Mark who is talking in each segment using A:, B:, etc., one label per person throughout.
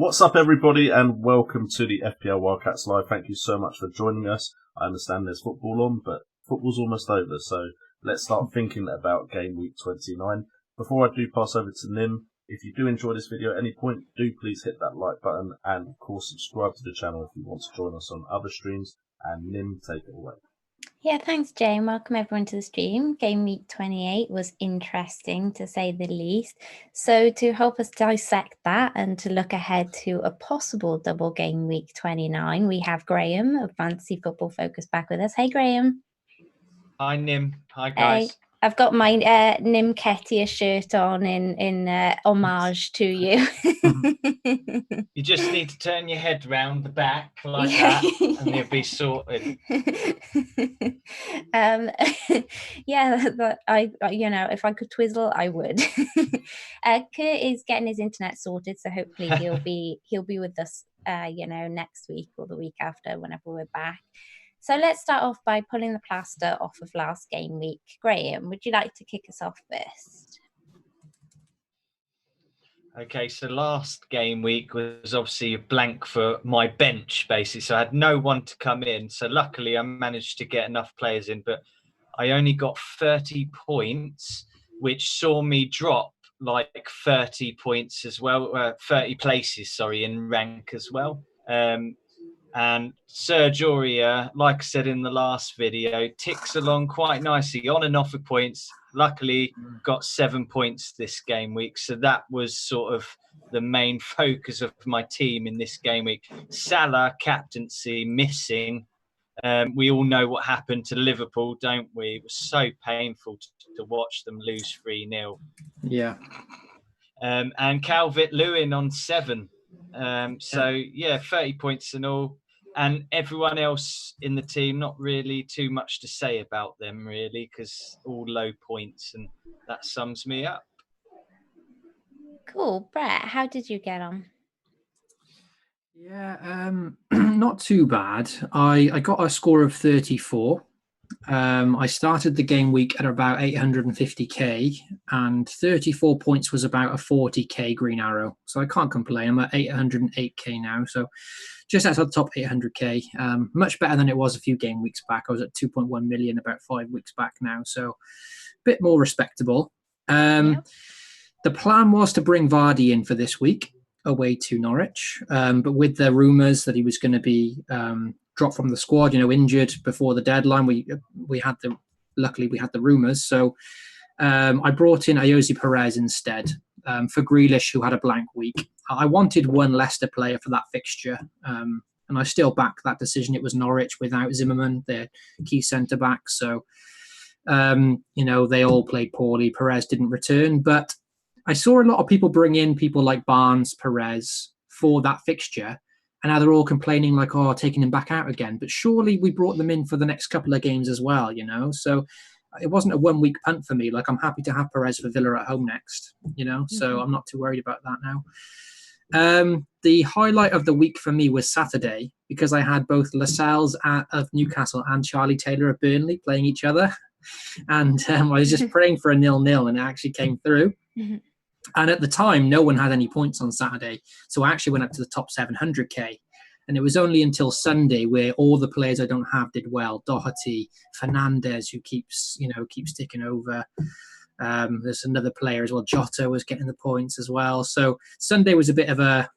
A: What's up, everybody, and welcome to the FPL WildCats Live. Thank you so much for joining us. I understand there's football on, but football's almost over, so let's start thinking about Gameweek 29. Before I do pass over to Nim, if you do enjoy this video at any point, do please hit that like button and, of course, subscribe to the channel if you want to join us on other streams. And Nim, take it away.
B: Yeah, thanks, Jane. Welcome everyone to the stream. Game week 28 was interesting, to say the least. So to help us dissect that and to look ahead to a possible double game week 29, we have Graham of Fantasy Football Focus back with us. Hey, Graham.
C: Hi, Nim. Hi, guys.
B: Hey. I've got my Nim Ketia shirt on in homage to you.
C: You just need to turn your head round the back like that, and you'll be sorted.
B: Yeah, but if I could twizzle, I would. Kurt is getting his internet sorted, so hopefully he'll be with us, next week or the week after, whenever we're back. So let's start off by pulling the plaster off of last game week. Graham, would you like to kick us off first?
C: Okay, so last game week was obviously a blank for my bench, basically. So I had no one to come in. So luckily I managed to get enough players in, but I only got 30 points, which saw me drop like 30 points as well, 30 places, in rank as well. And Serge Aurier, like I said in the last video, ticks along quite nicely on and off of points. Luckily, got 7 points this game week. So that was sort of the main focus of my team in this game week. Salah, captaincy, missing. We all know what happened to Liverpool, don't we? It was so painful to watch them lose 3-0.
D: Yeah.
C: And Calvert-Lewin on 7. 30 points and all. And everyone else in the team, not really too much to say about them, really, because all low points, and that sums me up.
B: Cool. Brett, how did you get on?
D: Yeah, not too bad. I got a score of 34. I started the game week at about 850k, and 34 points was about a 40k green arrow. So I can't complain. I'm at 808k now, so just outside the top 800k. Much better than it was a few game weeks back. I was at 2.1 million about 5 weeks back now, so a bit more respectable.
B: Yep.
D: The plan was to bring Vardy in for this week away to Norwich, but with the rumours that he was going to be dropped from the squad, injured before the deadline, luckily we had the rumours. So I brought in Ayoze Perez instead for Grealish, who had a blank week. I wanted one Leicester player for that fixture, and I still back that decision. It was Norwich without Zimmerman, their key centre back. So they all played poorly. Perez didn't return, but I saw a lot of people bring in people like Barnes, Perez for that fixture, and now they're all complaining like, oh, taking him back out again. But surely we brought them in for the next couple of games as well, So it wasn't a 1 week punt for me. Like, I'm happy to have Perez for Villa at home next, So I'm not too worried about that now. The highlight of the week for me was Saturday, because I had both Lascelles of Newcastle and Charlie Taylor of Burnley playing each other. And I was just praying for a 0-0, and it actually came through. And at the time, no one had any points on Saturday. So I actually went up to the top 700k. And it was only until Sunday where all the players I don't have did well. Doherty, Fernandez, who keeps ticking over. There's another player as well. Jota was getting the points as well. So Sunday was a bit of a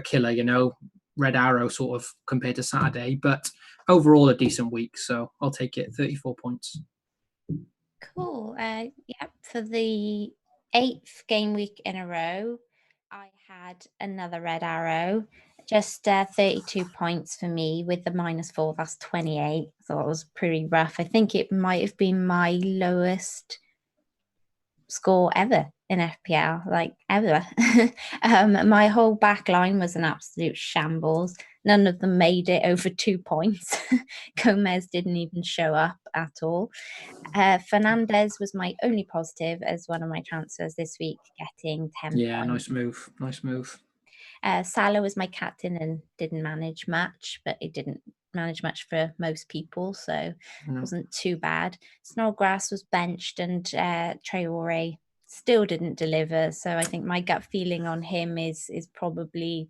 D: killer, red arrow sort of compared to Saturday. But overall, a decent week. So I'll take it. 34 points.
B: Cool. For the 8th game week in a row, I had another red arrow. Just 32 points for me with the -4. That's 28. So it was pretty rough. I think it might have been my lowest score ever in FPL, like ever. My whole back line was an absolute shambles. None of them made it over 2 points. Gomez didn't even show up at all. Fernandez was my only positive as one of my transfers this week, getting 10
D: Yeah,
B: points.
D: nice move.
B: Salah was my captain and didn't manage much, but it didn't manage much for most people, so it wasn't too bad. Snodgrass was benched, and Traore still didn't deliver. So I think my gut feeling on him is probably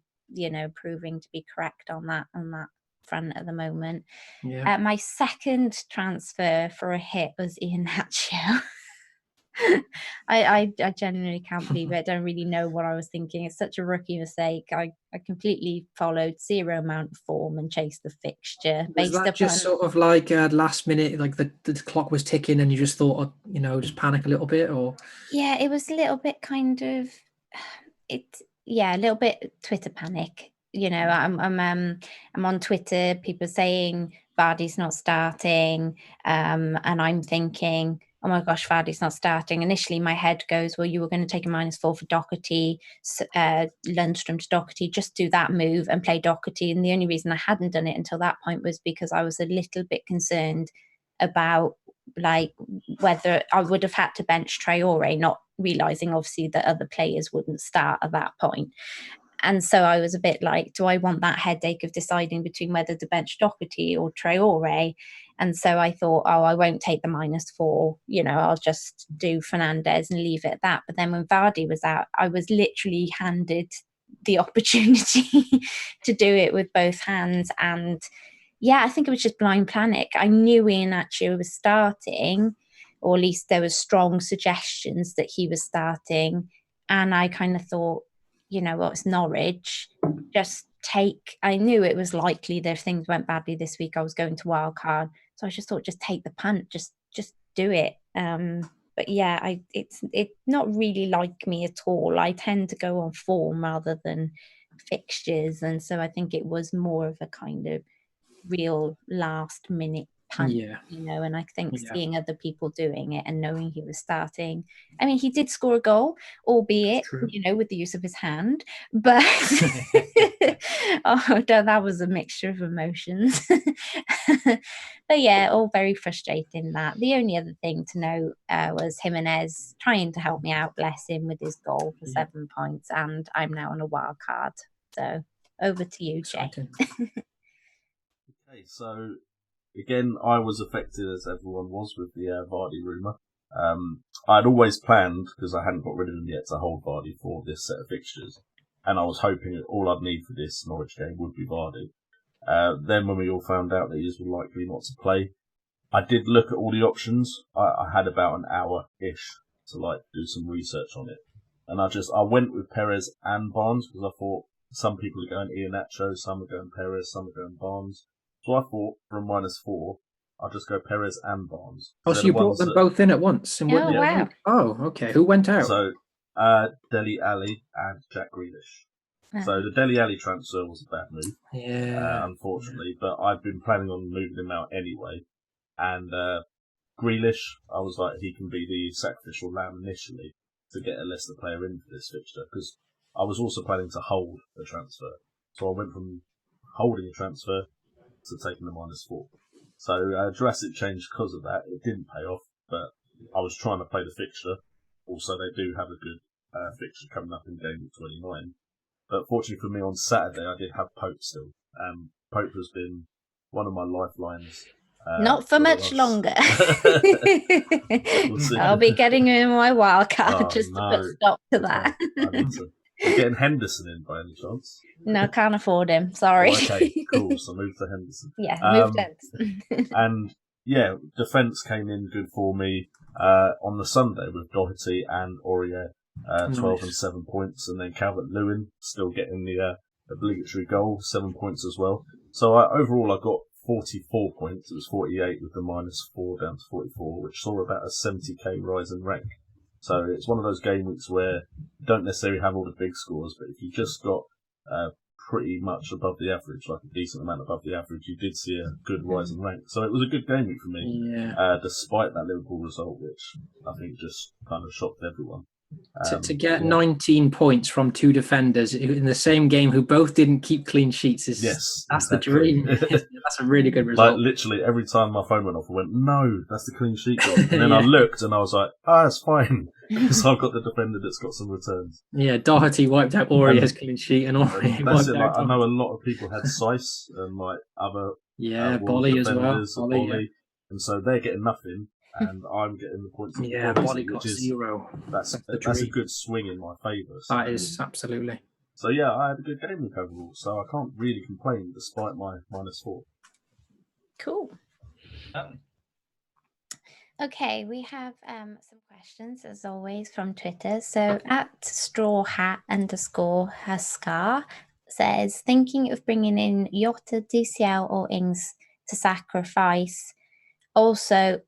B: proving to be correct on that front at the moment.
D: Yeah.
B: My second transfer for a hit was Iheanacho. I genuinely can't believe it. I don't really know what I was thinking. It's such a rookie mistake. I completely followed zero amount of form and chased the fixture.
D: Was that just sort of like last minute, like the clock was ticking and you just thought, just panic a little bit, or?
B: Yeah, it was a little bit kind of a little bit Twitter panic. I'm on Twitter, people saying Vardy's not starting, and I'm thinking, oh my gosh, Vardy's not starting. Initially, my head goes, well, you were going to take a -4 for Doherty, Lundstrom to Doherty, just do that move and play Doherty. And the only reason I hadn't done it until that point was because I was a little bit concerned about like whether I would have had to bench Traore, not realising obviously that other players wouldn't start at that point. And so I was a bit like, do I want that headache of deciding between whether to bench Doherty or Traore? And so I thought, oh, I won't take the -4. I'll just do Fernandez and leave it at that. But then when Vardy was out, I was literally handed the opportunity to do it with both hands. And yeah, I think it was just blind panic. I knew Iheanacho was starting, or at least there was strong suggestions that he was starting. And I kind of thought, it's Norwich. I knew it was likely that if things went badly this week, I was going to wildcard. So I just thought, just take the punt, just do it. But yeah, it's not really like me at all. I tend to go on form rather than fixtures. And so I think it was more of a kind of real last minute punt,
D: Yeah.
B: you know, and I think
D: Yeah.
B: seeing other people doing it and knowing he was starting, I mean, he did score a goal, albeit,
D: True.
B: you know, with the use of his hand, but oh, that was a mixture of emotions. But yeah, all very frustrating. That the only other thing to note was Jimenez trying to help me out, bless him, with his goal for 7 points, and I'm now on a wild card. So over to you, Jay.
A: Okay, so again, I was affected as everyone was with the Vardy rumour. I'd always planned, because I hadn't got rid of him yet, to hold Vardy for this set of fixtures, and I was hoping that all I'd need for this Norwich game would be Vardy. Then when we all found out that he was likely not to play, I did look at all the options. I had about an hour-ish to do some research on it. And I went with Perez and Barnes, because I thought some people are going Iheanacho, some are going Perez, some are going Barnes. So I thought for a -4, I'll just go Perez and Barnes.
D: Oh, so you brought them both in at once? And
B: oh, wow.
D: Oh, okay. Who went out?
A: So, Dele Alli and Jack Grealish. So the Dele Alli transfer was a bad move, unfortunately, but I've been planning on moving him out anyway. And Grealish, I was like, he can be the sacrificial lamb initially to get a Leicester player in for this fixture, because I was also planning to hold a transfer. So I went from holding a transfer to taking the -4. So drastic change because of that. It didn't pay off, but I was trying to play the fixture. Also, they do have a good fixture coming up in Gameweek 29. But fortunately for me, on Saturday, I did have Pope still. Pope has been one of my lifelines.
B: Not for much longer.
A: We'll
B: I'll be getting in my wild card to put stop to that.
A: You're getting Henderson in by any chance?
B: No, can't afford him. Sorry.
A: Oh, okay, cool. So move to Henderson.
B: Yeah, move to Henderson.
A: And yeah, defence came in good for me on the Sunday with Doherty and Aurier, 12 and 7 points, and then Calvert-Lewin still getting the obligatory goal, 7 points as well. So overall, I got 44 points. It was 48 with the -4 down to 44, which saw about a 70k rise in rank. So it's one of those game weeks where you don't necessarily have all the big scores, but if you just got pretty much above the average, like a decent amount above the average, you did see a good rise in rank. So it was a good game week for me, despite that Liverpool result, which I think just kind of shocked everyone.
D: To get 19 points from two defenders in the same game who both didn't keep clean sheets that's the dream. That's a really good result.
A: Like literally every time my phone went off, I went, "No, that's the clean sheet goal." And then I looked and I was like, "It's fine," because I've got the defender that's got some returns.
D: Yeah, Doherty wiped out Aurier's clean sheet, and Aurier
A: that's it. Like, I know a lot of people had Seiss and like other
D: Bolly as well,
A: Bolly, and so they're getting nothing. And I'm getting the points.
D: Bolly got 0.
A: That's a good swing in my favour. So.
D: That is, absolutely.
A: So yeah, I had a good game week overall, so I can't really complain despite my -4.
B: Cool. Okay, we have some questions as always from Twitter. So at strawhat_Huskar says, thinking of bringing in Jota, DCL or Ings to sacrifice. Also,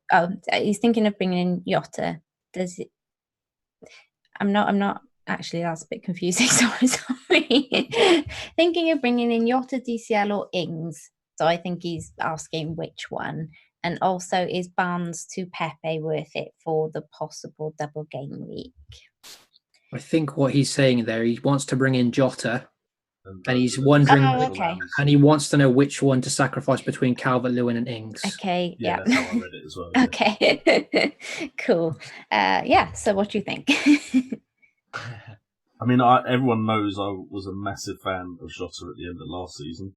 B: he's thinking of bringing in Jota. Does it? I'm not actually. That's a bit confusing. Sorry. Thinking of bringing in Jota, DCL, or Ings. So I think he's asking which one. And also, is Barnes to Pepe worth it for the possible double game week?
D: I think what he's saying there, he wants to bring in Jota. And he's wondering, and he wants to know which one to sacrifice between Calvert-Lewin and Ings.
B: Okay,
A: yeah. That's how I read it as well.
B: Okay, cool. So what do you think?
A: I mean, everyone knows I was a massive fan of Jota at the end of last season,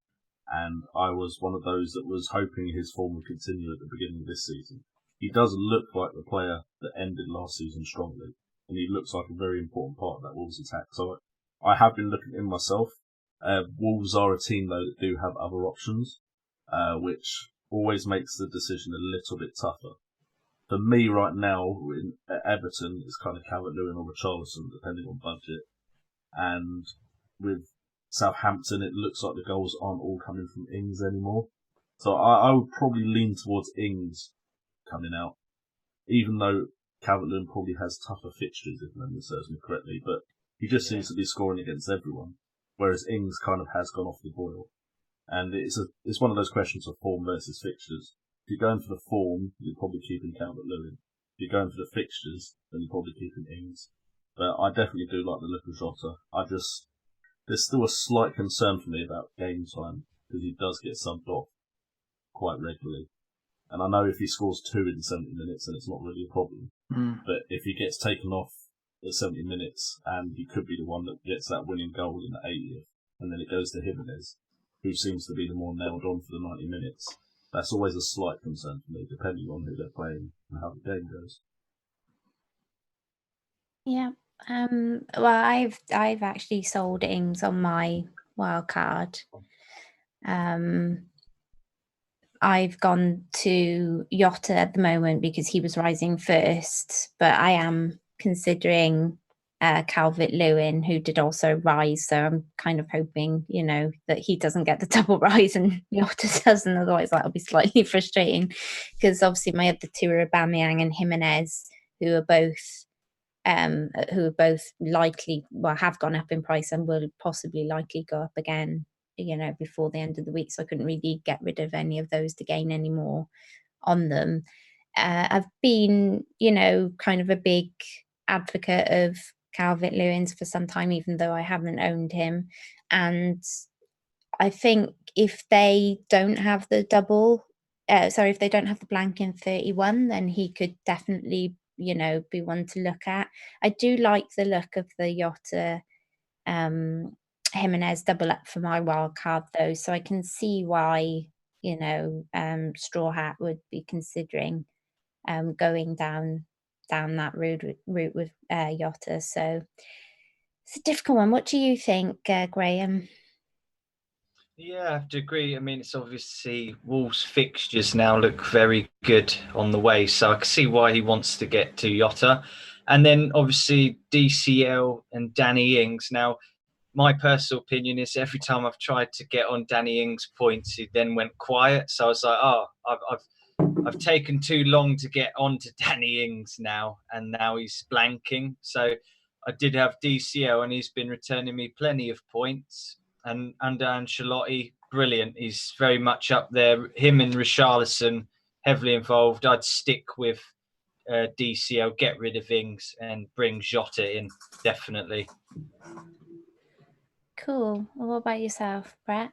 A: and I was one of those that was hoping his form would continue at the beginning of this season. He does look like the player that ended last season strongly, and he looks like a very important part of that Wolves attack. So I have been looking at him myself. Wolves are a team, though, that do have other options, which always makes the decision a little bit tougher. For me right now, at Everton, it's kind of Calvert-Lewin or Richarlison, depending on budget. And with Southampton, it looks like the goals aren't all coming from Ings anymore. So I would probably lean towards Ings coming out, even though Calvert-Lewin probably has tougher fixtures, if memory serves me correctly, but he just seems to be scoring against everyone. Whereas Ings kind of has gone off the boil. And it's one of those questions of form versus fixtures. If you're going for the form, you're probably keeping Calvert-Lewin. If you're going for the fixtures, then you're probably keeping Ings. But I definitely do like the look of Jota. There's still a slight concern for me about game time, because he does get subbed off quite regularly. And I know if he scores 2 in 70 minutes, then it's not really a problem. But if he gets taken off at 70 minutes, and he could be the one that gets that winning goal in the 80th, and then it goes to Jimenez, who seems to be the more nailed on for the 90 minutes, that's always a slight concern for me, depending on who they're playing and how the game goes.
B: Yeah. Well, I've actually sold Ings on my wild card. I've gone to Jota at the moment because he was rising first, but I am considering Calvert-Lewin, who did also rise. So I'm kind of hoping, that he doesn't get the double rise and Jota doesn't. Otherwise, that'll be slightly frustrating, because obviously my other two are Aubameyang and Jimenez, who are both likely, have gone up in price and will possibly likely go up again, before the end of the week. So I couldn't really get rid of any of those to gain any more on them. I've been, kind of a big advocate of Calvert-Lewin's for some time, even though I haven't owned him. And I think if they don't have the if they don't have the blank in 31, then he could definitely, be one to look at. I do like the look of the Jota Jimenez double up for my wild card, though, so I can see why Straw Hat would be considering going down that route with Jota. So it's a difficult one. What do you think, Graham?
C: Yeah, I have to agree. I mean, it's obviously Wolves' fixtures now look very good on the way, so I can see why he wants to get to Jota. And then obviously DCL and Danny Ings. Now, my personal opinion is every time I've tried to get on Danny Ings' points, he then went quiet. So I was like, I've taken too long to get onto Danny Ings now, and now he's blanking. So I did have DCL, and he's been returning me plenty of points. And under Ancelotti, brilliant. He's very much up there. Him and Richarlison heavily involved. I'd stick with DCL, get rid of Ings, and bring Jota in, definitely.
B: Cool. Well, what about yourself, Brett?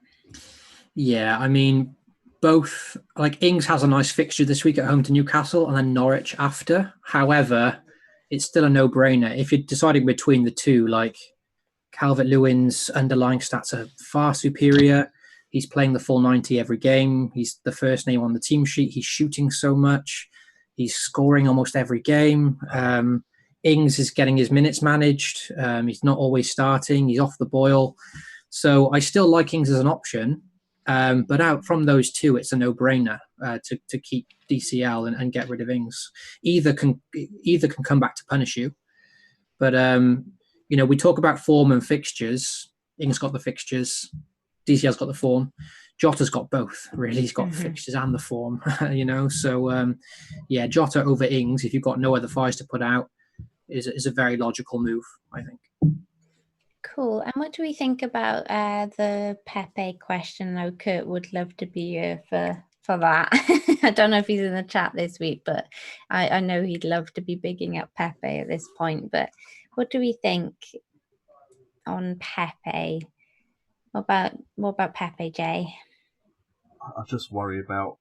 D: Yeah, I mean, both, like, Ings has a nice fixture this week at home to Newcastle and then Norwich after. However, it's still a no-brainer. If you're deciding between the two, like, Calvert-Lewin's underlying stats are far superior. He's playing the full 90 every game. He's the first name on the team sheet. He's shooting so much. He's scoring almost every game. Ings is getting his minutes managed. He's not always starting. He's off the boil. So I still like Ings as an option. But out from those two, it's a no-brainer to keep DCL and get rid of Ings. Either can come back to punish you. But we talk about form and fixtures. Ings got the fixtures. DCL's got the form. Jota's got both, really. He's got the fixtures and the form, So, Jota over Ings, if you've got no other fires to put out, is a very logical move, I think.
B: Cool. And what do we think about the Pepe question? I know Kurt would love to be here for that. I don't know if he's in the chat this week, but I know he'd love to be bigging up Pepe at this point. But what do we think on Pepe? What about Pepe, Jay?
A: I just worry about,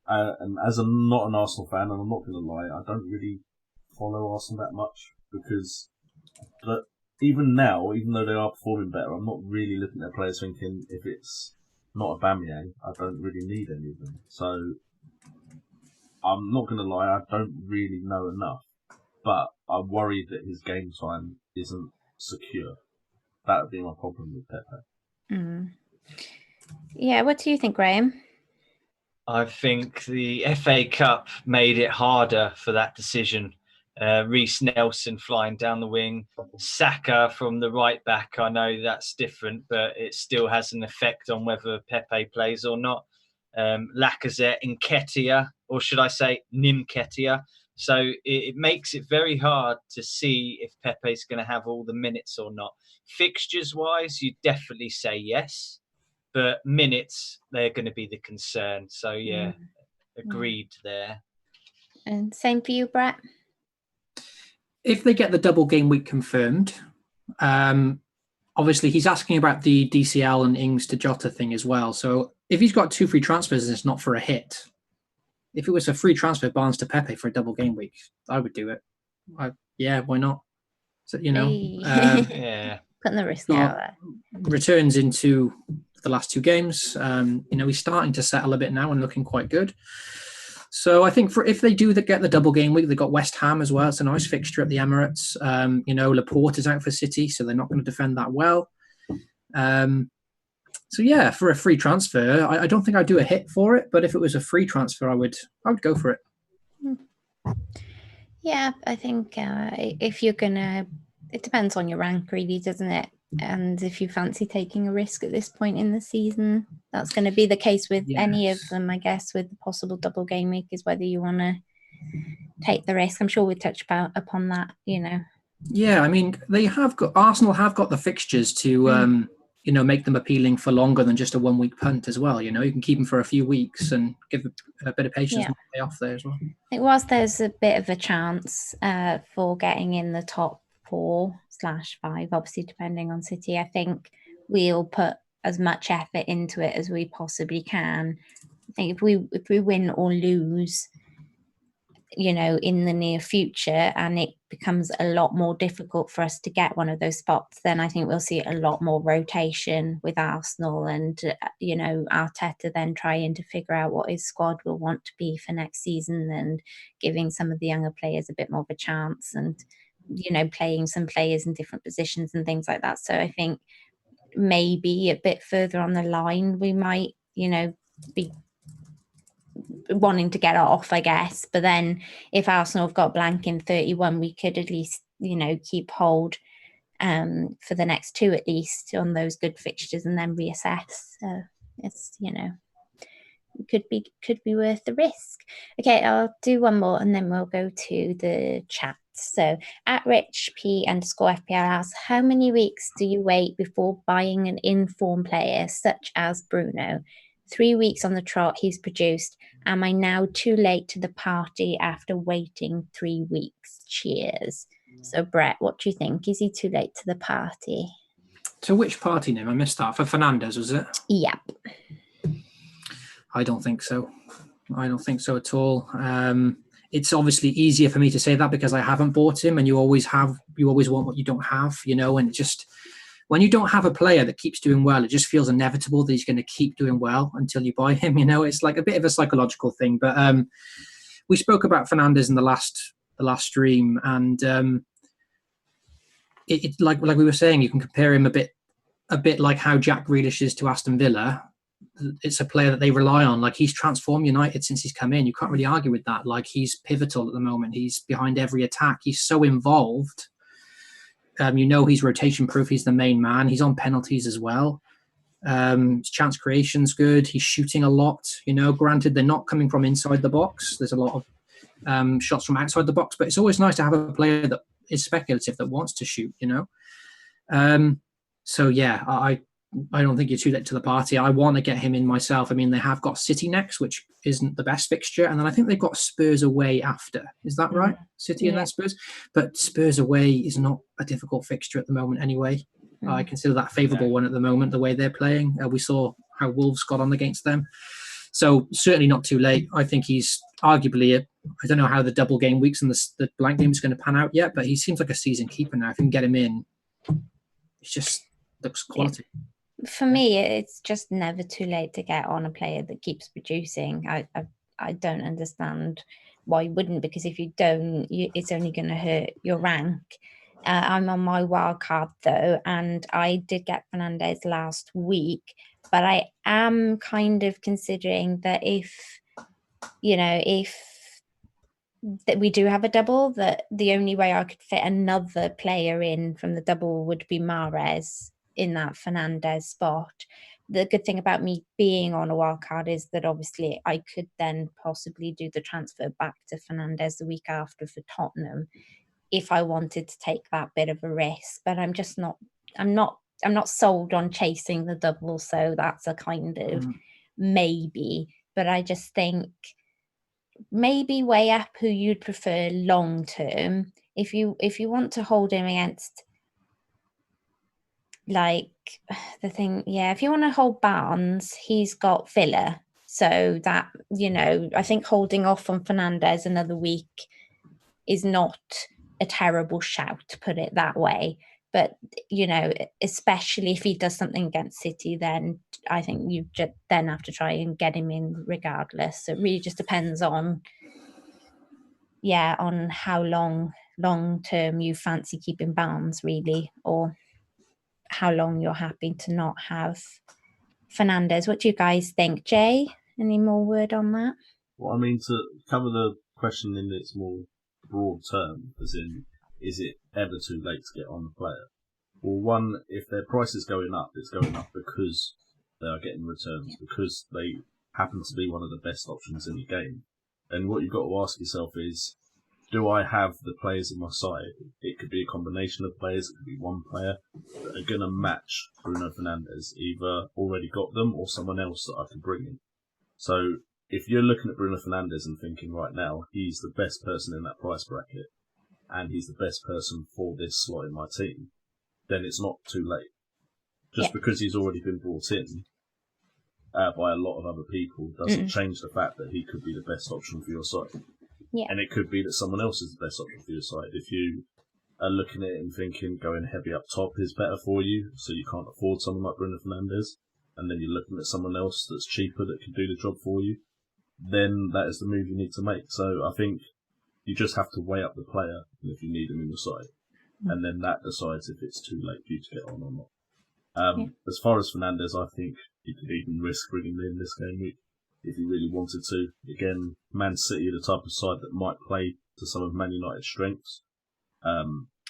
A: and as I'm not an Arsenal fan, and I'm not going to lie, I don't really follow Arsenal that much, because even now, even though they are performing better, I'm not really looking at players thinking, if it's not Aubameyang, I don't really need any of them. So I'm not going to lie, I don't really know enough, but I worry that his game time isn't secure. That would be my problem with Pepe.
B: Yeah, what do you think, Graham?
C: I think the FA Cup made it harder for that decision. Reece Nelson flying down the wing, Saka from the right back. I know that's different, but it still has an effect on whether Pepe plays or not. Lacazette, Nketiah, or should I say Nketiah. So it makes it very hard to see if Pepe's going to have all the minutes or not. Fixtures-wise, you definitely say yes, but minutes, they're going to be the concern. So, yeah, agreed there.
B: And same for you, Brett?
D: If they get the double game week confirmed, obviously he's asking about the DCL and Ings to Jota thing as well. So if he's got 2 free transfers and it's not for a hit, if it was a free transfer, Barnes to Pepe for a double game week, I would do it. Yeah, why not? So,
C: Yeah.
B: Putting the risk out there.
D: Returns into the last 2 games. He's starting to settle a bit now and looking quite good. So I think if they do get the double game week, they've got West Ham as well. It's a nice fixture at the Emirates. Laporte is out for City, so they're not going to defend that well. So yeah, for a free transfer, I don't think I'd do a hit for it. But if it was a free transfer, I would go for it.
B: Yeah, I think if you're gonna, it depends on your rank, really, doesn't it? And if you fancy taking a risk at this point in the season, that's going to be the case with any of them, I guess, with the possible double game week, is whether you want to take the risk. I'm sure we'll touch upon that,
D: Yeah, I mean, Arsenal have got the fixtures to, make them appealing for longer than just a 1 week punt as well. You can keep them for a few weeks and give a bit of patience and pay off there as well.
B: I think whilst there's a bit of a chance for getting in the top 4/5, obviously depending on City, I think we'll put as much effort into it as we possibly can. I think if we win or lose, in the near future, and it becomes a lot more difficult for us to get one of those spots, then I think we'll see a lot more rotation with Arsenal and, Arteta then trying to figure out what his squad will want to be for next season and giving some of the younger players a bit more of a chance and, playing some players in different positions and things like that. So I think maybe a bit further on the line, we might, be wanting to get off, I guess. But then if Arsenal have got blank in 31, we could at least, keep hold for the next 2 at least on those good fixtures and then reassess. So it's, could be worth the risk. Okay, I'll do one more and then we'll go to the chat. So at @RichP_FPL asks, how many weeks do you wait before buying an informed player such as Bruno? 3 weeks on the trot, he's produced. Am I now too late to the party after waiting 3 weeks? Cheers. So Brett, what do you think? Is he too late to the party?
D: So which party name? I missed that. For Fernandes, was it?
B: Yep.
D: I don't think so. I don't think so at all. It's obviously easier for me to say that because I haven't bought him, and you always want what you don't have, and just when you don't have a player that keeps doing well, it just feels inevitable that he's going to keep doing well until you buy him. It's like a bit of a psychological thing. But we spoke about Fernandes in the last stream, and it like we were saying, you can compare him a bit like how Jack Grealish is to Aston Villa. It's a player that they rely on. Like, he's transformed United since he's come in. You can't really argue with that. Like, he's pivotal at the moment. He's behind every attack. He's so involved. He's rotation proof. He's the main man. He's on penalties as well. His chance creation's good. He's shooting a lot. Granted, they're not coming from inside the box. There's a lot of shots from outside the box, but it's always nice to have a player that is speculative, that wants to shoot. So yeah, I don't think you're too late to the party. I want to get him in myself. I mean, they have got City next, which isn't the best fixture. And then I think they've got Spurs away after. Is that right? City and then Spurs. But Spurs away is not a difficult fixture at the moment anyway. I consider that a favourable one at the moment, the way they're playing. We saw how Wolves got on against them. So certainly not too late. I think he's arguably, I don't know how the double game weeks and the blank game is going to pan out yet, but he seems like a season keeper now. If you can get him in, it just looks quality.
B: Yeah. For me, it's just never too late to get on a player that keeps producing. I don't understand why you wouldn't, because if you don't, it's only going to hurt your rank. I'm on my wild card though, and I did get Fernandes last week, but I am kind of considering that if that we do have a double, that the only way I could fit another player in from the double would be Mahrez in that Fernandes spot. The good thing about me being on a wild card is that obviously I could then possibly do the transfer back to Fernandes the week after for Tottenham if I wanted to take that bit of a risk. But I'm not sold on chasing the double, so that's a kind of maybe. But I just think maybe weigh up who you'd prefer long term. If you want to hold him against, like, the thing, if you want to hold Barnes, he's got Villa. So that, I think holding off on Fernandes another week is not a terrible shout, to put it that way. But, especially if he does something against City, then I think you just then have to try and get him in regardless. So it really just depends on how long term you fancy keeping Barnes, really, or how long you're happy to not have Fernandes. What do you guys think? Jay, any more word on that?
A: Well, I mean, to cover the question in its more broad term, as in, is it ever too late to get on the player? Well, one, if their price is going up, it's going up because they are getting returns, because they happen to be one of the best options in the game. And what you've got to ask yourself is, do I have the players in my side? It could be a combination of players, it could be one player that are going to match Bruno Fernandes, either already got them or someone else that I can bring in. So if you're looking at Bruno Fernandes and thinking right now, he's the best person in that price bracket, and he's the best person for this slot in my team, then it's not too late. Just because he's already been brought in by a lot of other people doesn't change the fact that he could be the best option for your side.
B: Yeah.
A: And it could be that someone else is the best option for your side. If you are looking at it and thinking going heavy up top is better for you, so you can't afford someone like Bruno Fernandes, and then you're looking at someone else that's cheaper that can do the job for you, then that is the move you need to make. So I think you just have to weigh up the player if you need him in your side, and then that decides if it's too late for you to get on or not. As far as Fernandes, I think you could even risk bringing him in this game week if you really wanted to. Again, Man City are the type of side that might play to some of Man United's strengths.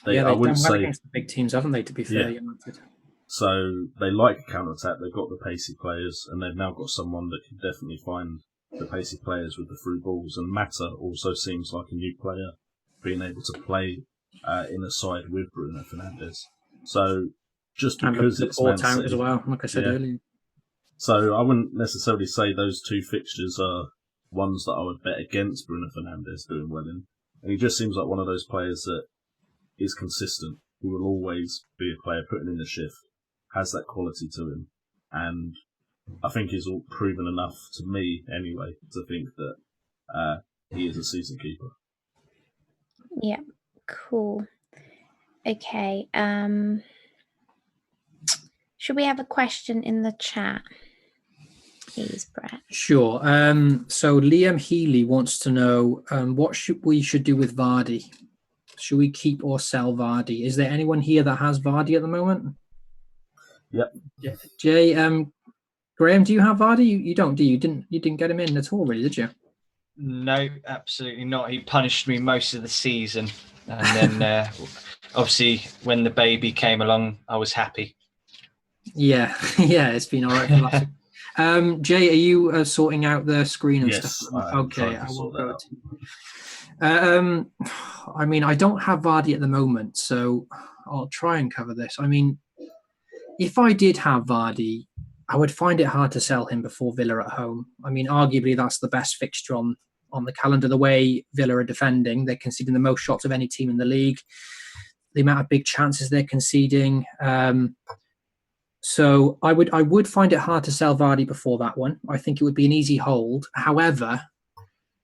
D: They've done well against the big teams, haven't they, to be fair, United?
A: So they like a counter-attack, they've got the pacey players, and they've now got someone that can definitely find the pacey players with the through balls. And Mata also seems like a new player, being able to play in a side with Bruno Fernandes. So just because it's Man City,
D: out as well, like I said earlier.
A: So I wouldn't necessarily say those two fixtures are ones that I would bet against Bruno Fernandes doing well in. And he just seems like one of those players that is consistent, who will always be a player putting in the shift, has that quality to him. And I think he's all proven enough to me, anyway, to think that he is a season keeper.
B: Yeah, cool. Okay. Should we have a question in the chat? Please, Brett.
D: Sure. So Liam Healy wants to know what we should do with Vardy. Should we keep or sell Vardy? Is there anyone here that has Vardy at the moment?
A: Yep.
D: Jay, Graham, do you have Vardy? You don't, do you? You didn't get him in at all, really, did you?
C: No, absolutely not. He punished me most of the season, and then obviously when the baby came along, I was happy.
D: Yeah, it's been all right for the last. Jay, are you sorting out the screen and stuff? Okay, I will go to. I mean, I don't have Vardy at the moment, so I'll try and cover this. I mean, if I did have Vardy, I would find it hard to sell him before Villa at home. I mean, arguably that's the best fixture on the calendar. The way Villa are defending, they're conceding the most shots of any team in the league. The amount of big chances they're conceding. So I would find it hard to sell Vardy before that one. I think it would be an easy hold. However,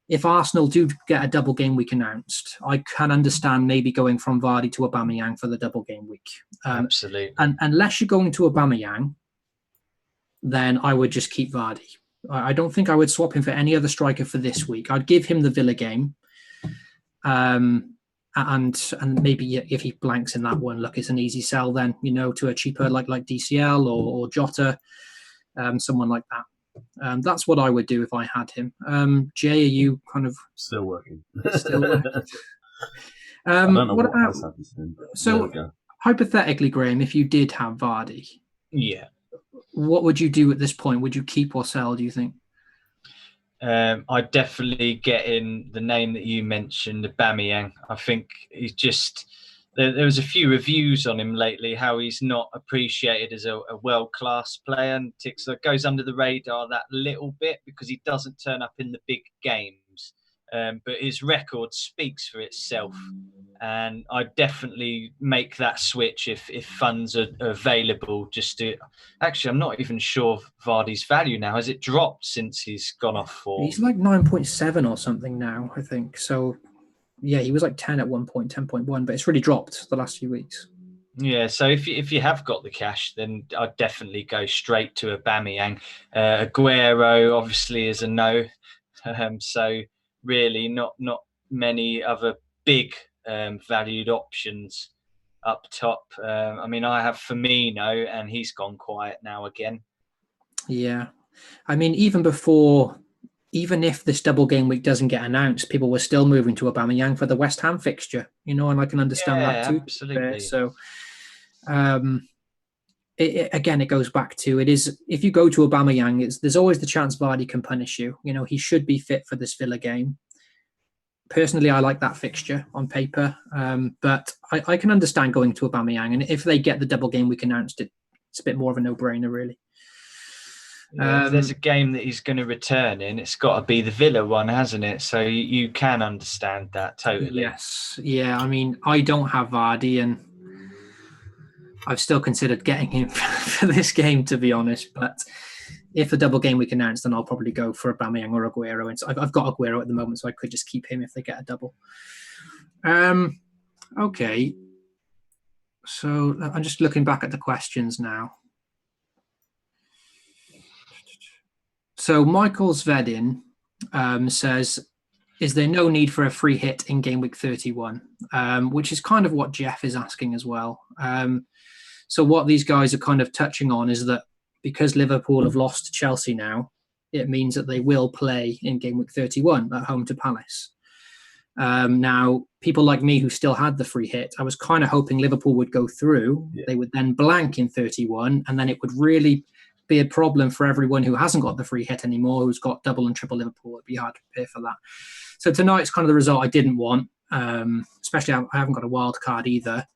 D: if Arsenal do get a double game week announced, I can understand maybe going from Vardy to Aubameyang for the double game week.
C: Absolutely.
D: And unless you're going to Aubameyang, then I would just keep Vardy. I don't think I would swap him for any other striker for this week. I'd give him the Villa game. And maybe if he blanks in that one, look, it's an easy sell then, to a cheaper like DCL or Jota, someone like that. That's what I would do if I had him. Jay, are you kind of
A: still working?
D: Still working.
A: I don't know what
D: about
A: else happens to him.
D: So hypothetically, Graham, if you did have Vardy, what would you do at this point? Would you keep or sell, do you think?
C: I'd definitely get in the name that you mentioned, Aubameyang. I think he's just... There was a few reviews on him lately, how he's not appreciated as a world-class player, and goes under the radar that little bit because he doesn't turn up in the big games. but his record speaks for itself. And I'd definitely make that switch if funds are available. Actually, I'm not even sure of Vardy's value now. Has it dropped since he's gone off form?
D: He's like 9.7 or something now, I think. So, yeah, he was like 10 at one point, 10.1, but it's really dropped the last few weeks.
C: Yeah, so if you have got the cash, then I'd definitely go straight to Aubameyang. Aguero obviously is a no. So really not many other big valued options up top. I mean, I have Firmino, and he's gone quiet now again.
D: Yeah. I mean, even if this double game week doesn't get announced, people were still moving to Aubameyang for the West Ham fixture, and I can understand that too.
C: Absolutely.
D: So, again, it goes back to it is if you go to Aubameyang, there's always the chance Vardy can punish you. He should be fit for this Villa game. Personally, I like that fixture on paper, but I can understand going to Aubameyang, and if they get the double game week announced, it's a bit more of a no-brainer, really.
C: Yeah, if there's a game that he's going to return in, it's got to be the Villa one, hasn't it? So you can understand that totally.
D: Yes. Yeah, I mean, I don't have Vardy, and I've still considered getting him for this game, to be honest. But if the double game week announced, then I'll probably go for Aubameyang or Aguero. And so I've got Aguero at the moment, so I could just keep him if they get a double. Okay. So I'm just looking back at the questions now. So Michael Zvedin says, is there no need for a free hit in game week 31? Which is kind of what Jeff is asking as well. So what these guys are kind of touching on is that because Liverpool have lost to Chelsea now, it means that they will play in game week 31 at home to Palace. Now, people like me who still had the free hit, I was kind of hoping Liverpool would go through. Yeah. They would then blank in 31, and then it would really be a problem for everyone who hasn't got the free hit anymore, who's got double and triple Liverpool. It'd be hard to prepare for that. So tonight's kind of the result I didn't want, especially I haven't got a wild card either.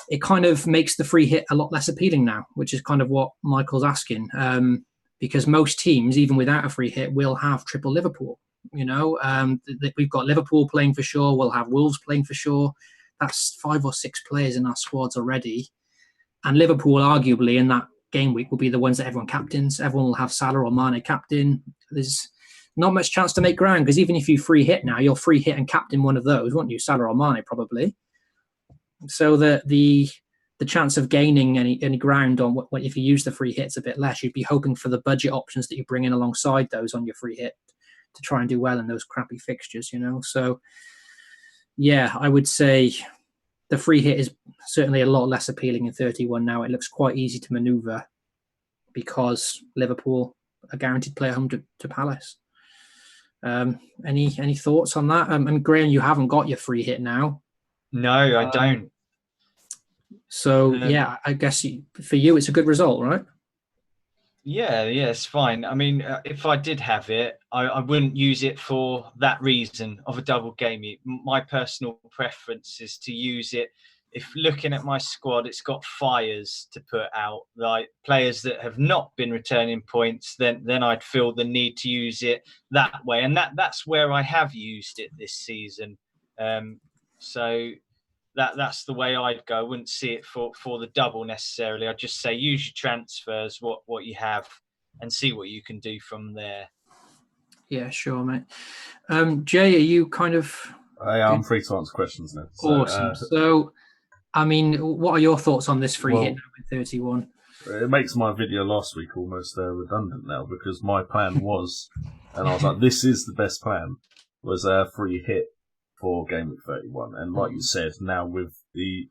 D: It kind of makes the free hit a lot less appealing now, which is kind of what Michael's asking, because most teams, even without a free hit, will have triple Liverpool. We've got Liverpool playing for sure. We'll have Wolves playing for sure. That's 5 or 6 players in our squads already. And Liverpool, arguably, in that game week will be the ones that everyone captains. Everyone will have Salah or Mane captain. There's not much chance to make ground, because even if you free hit now, you'll free hit and captain one of those, won't you? Salah or Mane, probably. So the chance of gaining any ground on what if you use the free hit's a bit less. You'd be hoping for the budget options that you bring in alongside those on your free hit to try and do well in those crappy fixtures, So, yeah, I would say the free hit is certainly a lot less appealing in 31 now. It looks quite easy to manoeuvre because Liverpool are guaranteed to play at home to Palace. Any thoughts on that? And Graham, you haven't got your free hit now.
C: No, I don't.
D: So, yeah, I guess for you, it's a good result, right?
C: Yeah, it's fine. I mean, if I did have it, I wouldn't use it for that reason of a double game. My personal preference is to use it. If looking at my squad, it's got fires to put out, like players that have not been returning points, then I'd feel the need to use it that way. And that's where I have used it this season. So that's the way I'd go. I wouldn't see it for the double necessarily. I'd just say use your transfers, what you have, and see what you can do from there.
D: Yeah, sure, mate. Jay, are you kind of...
A: I'm free to answer questions now.
D: Awesome. So, I mean, what are your thoughts on this free hit now with 31?
A: It makes my video last week almost redundant now, because my plan was, and I was like, this is the best plan, was a free hit for game week 31. And like you said, now with the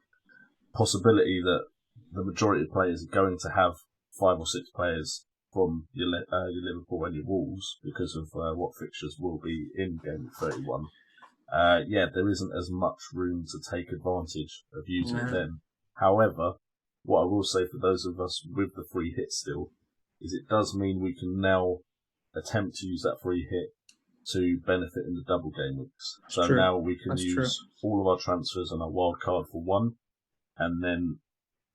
A: possibility that the majority of players are going to have 5 or 6 players from your Liverpool and your Wolves because of what fixtures will be in game week 31, there isn't as much room to take advantage of using it then. However, what I will say for those of us with the free hit still is it does mean we can now attempt to use that free hit to benefit in the double game weeks. So now we can use all of our transfers and our wild card for one, and then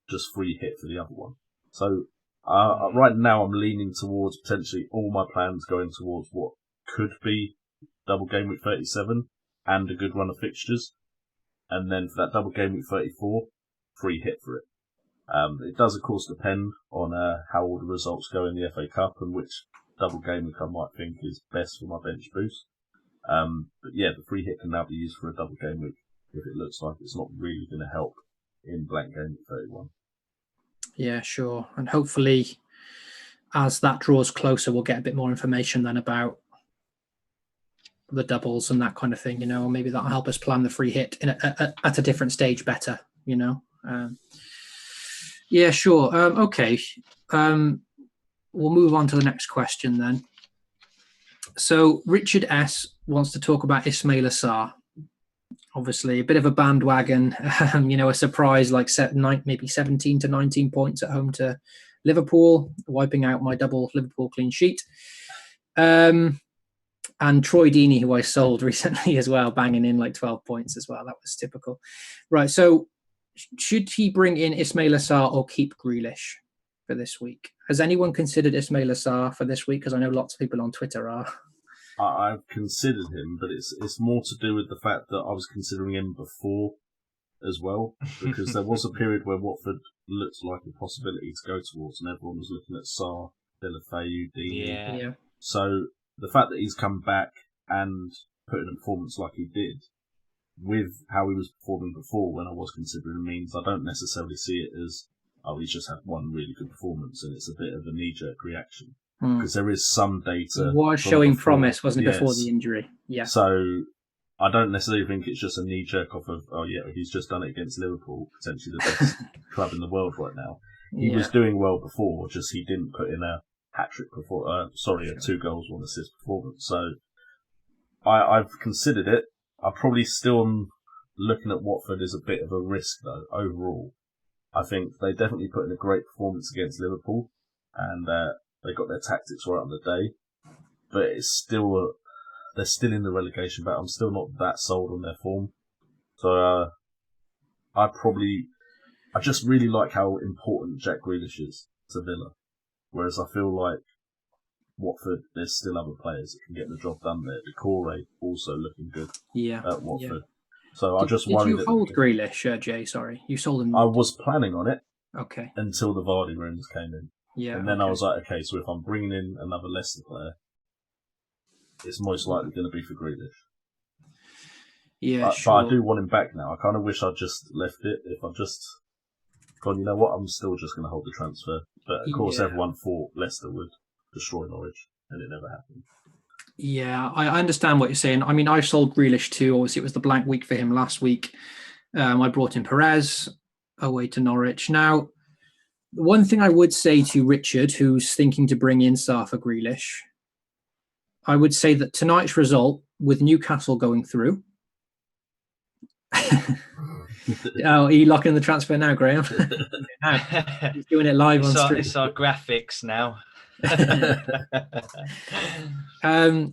A: just free hit for the other one. So right now I'm leaning towards potentially all my plans going towards what could be double game week 37 and a good run of fixtures. And then for that double game week 34, free hit for it. It does, of course, depend on how all the results go in the FA Cup and which double game week I might think is best for my bench boost. But yeah, the free hit can now be used for a double game week if it looks like it's not really going to help in blank game week 31.
D: Yeah, sure. And hopefully, as that draws closer, we'll get a bit more information then about the doubles and that kind of thing, or maybe that'll help us plan the free hit at a different stage better, Yeah, sure. Okay. We'll move on to the next question then. So Richard S. wants to talk about Ismail Assar. Obviously, a bit of a bandwagon, a surprise like maybe 17 to 19 points at home to Liverpool, wiping out my double Liverpool clean sheet. And Troy Deeney, who I sold recently as well, banging in like 12 points as well. That was typical. Right, so should he bring in Ismail Assar or keep Grealish for this week? Has anyone considered Ismail Assar for this week? Because I know lots of people on Twitter are.
A: I've considered him, but it's more to do with the fact that I was considering him before as well, because there was a period where Watford looked like a possibility to go towards, and everyone was looking at Sarr, Deulofeu, Deeney.
C: Yeah.
A: So the fact that he's come back and put in a performance like he did, with how he was performing before when I was considering him, means I don't necessarily see it as, he's just had one really good performance and it's a bit of a knee-jerk reaction. Because there is some data.
D: He was showing promise, wasn't it, before the injury? Yeah.
A: So I don't necessarily think it's just a knee-jerk off of, he's just done it against Liverpool, potentially the best club in the world right now. He was doing well before, just he didn't put in a hat-trick before, a 2 goals, 1 assist performance. So I've considered it. I probably still am looking at Watford as a bit of a risk, though, overall. I think they definitely put in a great performance against Liverpool, and they got their tactics right on the day. But it's still, they're still in the relegation battle. I'm still not that sold on their form. So I just really like how important Jack Grealish is to Villa. Whereas I feel like Watford, there's still other players that can get the job done there. Decore also looking good at Watford. Yeah. So I just worry that...
D: Did you hold Grealish, Jay? Sorry. You sold him?
A: I was planning on it.
D: Okay.
A: Until the Vardy rumours came in.
D: Yeah.
A: And then I was like, okay, so if I'm bringing in another Leicester player, it's most likely going to be for Grealish.
D: Yeah,
A: But I do want him back now. I kind of wish I'd just left it. If I've just gone, you know what, I'm still just going to hold the transfer. But of course, everyone thought Leicester would destroy Norwich, and it never happened.
D: Yeah, I understand what you're saying. I mean, I sold Grealish too. Obviously, it was the blank week for him last week. I brought in Perez away to Norwich. Now, one thing I would say to Richard, who's thinking to bring in Sarr for Grealish, I would say that tonight's result, with Newcastle going through... Oh, are you locking the transfer now, Graham? He's doing it live on stream.
C: It's our graphics now.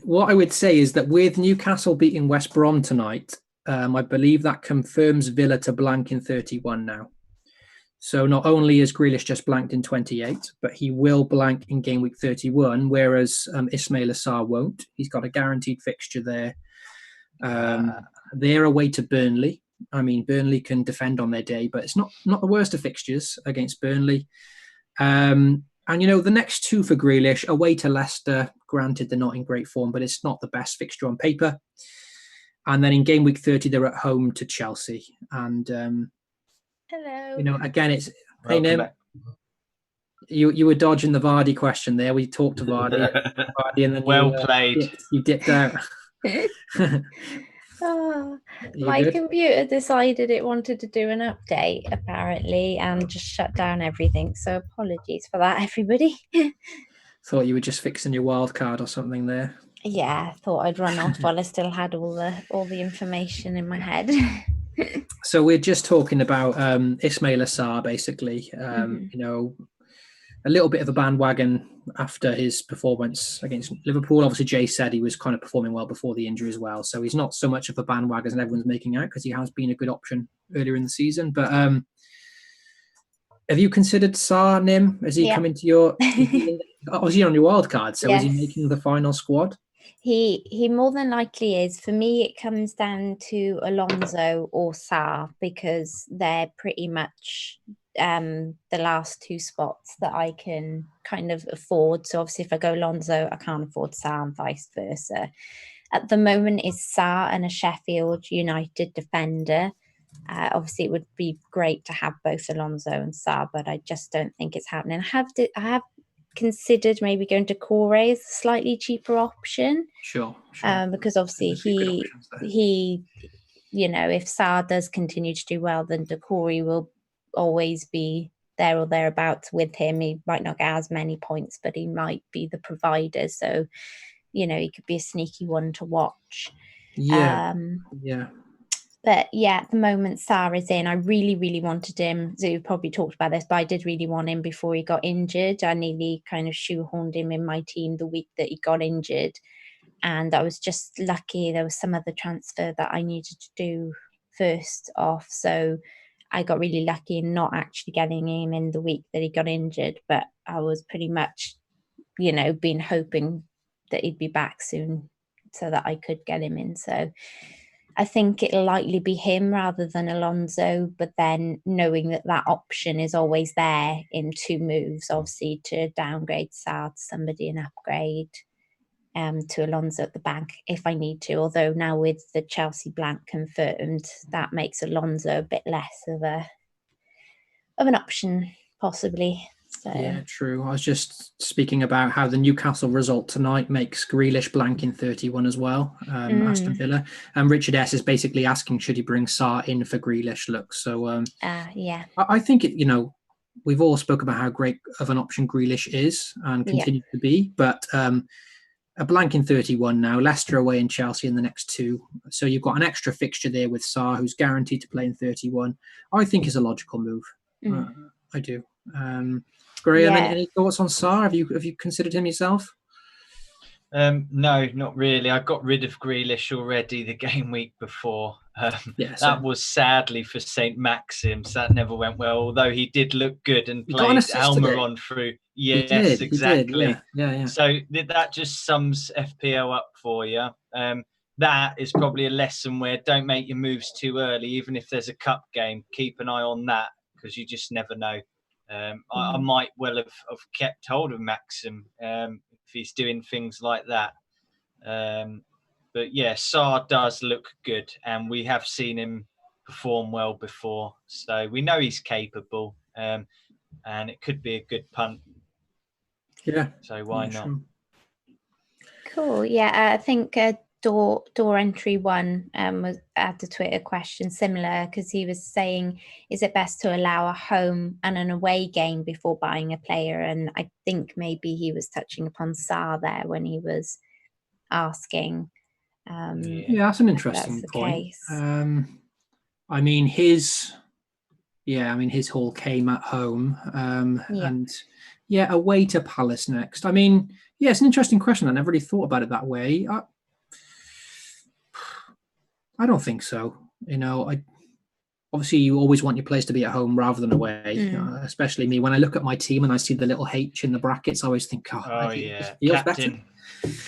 D: What I would say is that with Newcastle beating West Brom tonight, I believe that confirms Villa to blank in 31 now. So not only is Grealish just blanked in 28, but he will blank in game week 31, whereas Ismail Assar won't. He's got a guaranteed fixture there. They're away to Burnley. I mean, Burnley can defend on their day, but it's not the worst of fixtures against Burnley. And, the next 2 for Grealish, away to Leicester. Granted, they're not in great form, but it's not the best fixture on paper. And then in game week 30, they're at home to Chelsea. And,
B: hello.
D: Again, it's... Hey, Nim. You were dodging the Vardy question there. We talked to Vardy. And then
C: played.
D: You dipped out.
B: My computer decided it wanted to do an update, apparently, and just shut down everything. So apologies for that, everybody.
D: Thought you were just fixing your wild card or something there.
B: Yeah, I thought I'd run off while I still had all the information in my head.
D: So we're just talking about Ismail Assar, basically. A little bit of a bandwagon after his performance against Liverpool. Obviously, Jay said he was kind of performing well before the injury as well. So he's not so much of a bandwagon as everyone's making out, because he has been a good option earlier in the season. But have you considered Sarr, Nim? Has he come into your... Obviously on your wild card, so is he making the final squad?
B: He more than likely is. For me, it comes down to Alonso or Sarr, because they're pretty much the last two spots that I can kind of afford. So obviously if I go Alonso, I can't afford Sarr, and vice versa. At the moment is Sarr and a Sheffield United defender. Obviously it would be great to have both Alonso and Sarr, but I just don't think it's happening. I have considered maybe going to Corre as a slightly cheaper option.
D: Sure.
B: Because obviously he if Sarr does continue to do well, then Decore will always be there or thereabouts with him. He might not get as many points, but he might be the provider. So, he could be a sneaky one to watch.
D: Yeah.
B: But yeah, at the moment, Sarr is in. I really, really wanted him. Zoo probably talked about this, but I did really want him before he got injured. I nearly kind of shoehorned him in my team the week that he got injured. And I was just lucky. There was some other transfer that I needed to do first off. So I got really lucky in not actually getting him in the week that he got injured. But I was pretty much, been hoping that he'd be back soon so that I could get him in. So I think it'll likely be him rather than Alonso, but then knowing that option is always there in two moves, obviously to downgrade Sarr to somebody and upgrade to Alonso at the back if I need to. Although now with the Chelsea blank confirmed, that makes Alonso a bit less of an option possibly. So.
D: Yeah, true. I was just speaking about how the Newcastle result tonight makes Grealish blank in 31 as well, Aston Villa. And Richard S is basically asking, should he bring Sarr in for Grealish looks? So,
B: yeah.
D: I think, we've all spoke about how great of an option Grealish is and continues to be. But a blank in 31 now, Leicester away and Chelsea in the next two. So you've got an extra fixture there with Sarr, who's guaranteed to play in 31. I think is a logical move. I do. Graham, any thoughts on Sarr? Have you considered him yourself?
C: No, not really. I got rid of Grealish already the game week before. That was sadly for St. Maxims. That never went well, although he did look good and played Almiron through. Yes, exactly.
D: Yeah.
C: So that just sums FPL up for you. That is probably a lesson where don't make your moves too early, even if there's a cup game. Keep an eye on that because you just never know. I might well have kept hold of Maxim if he's doing things like that. But yeah, Sarr does look good, and we have seen him perform well before, so we know he's capable, and it could be a good punt.
D: Yeah.
C: So why not?
D: Sure.
B: Cool. Yeah, I think Door Entry 1 was at the Twitter question similar, because he was saying, is it best to allow a home and an away game before buying a player? And I think maybe he was touching upon Sarr there when he was asking.
D: That's an interesting point. His haul came at home, and away to Palace next. It's an interesting question. I never really thought about it that way. I don't think so. Obviously you always want your players to be at home rather than away. Especially me, when I look at my team and I see the little H in the brackets, I always think, feels
C: Captain.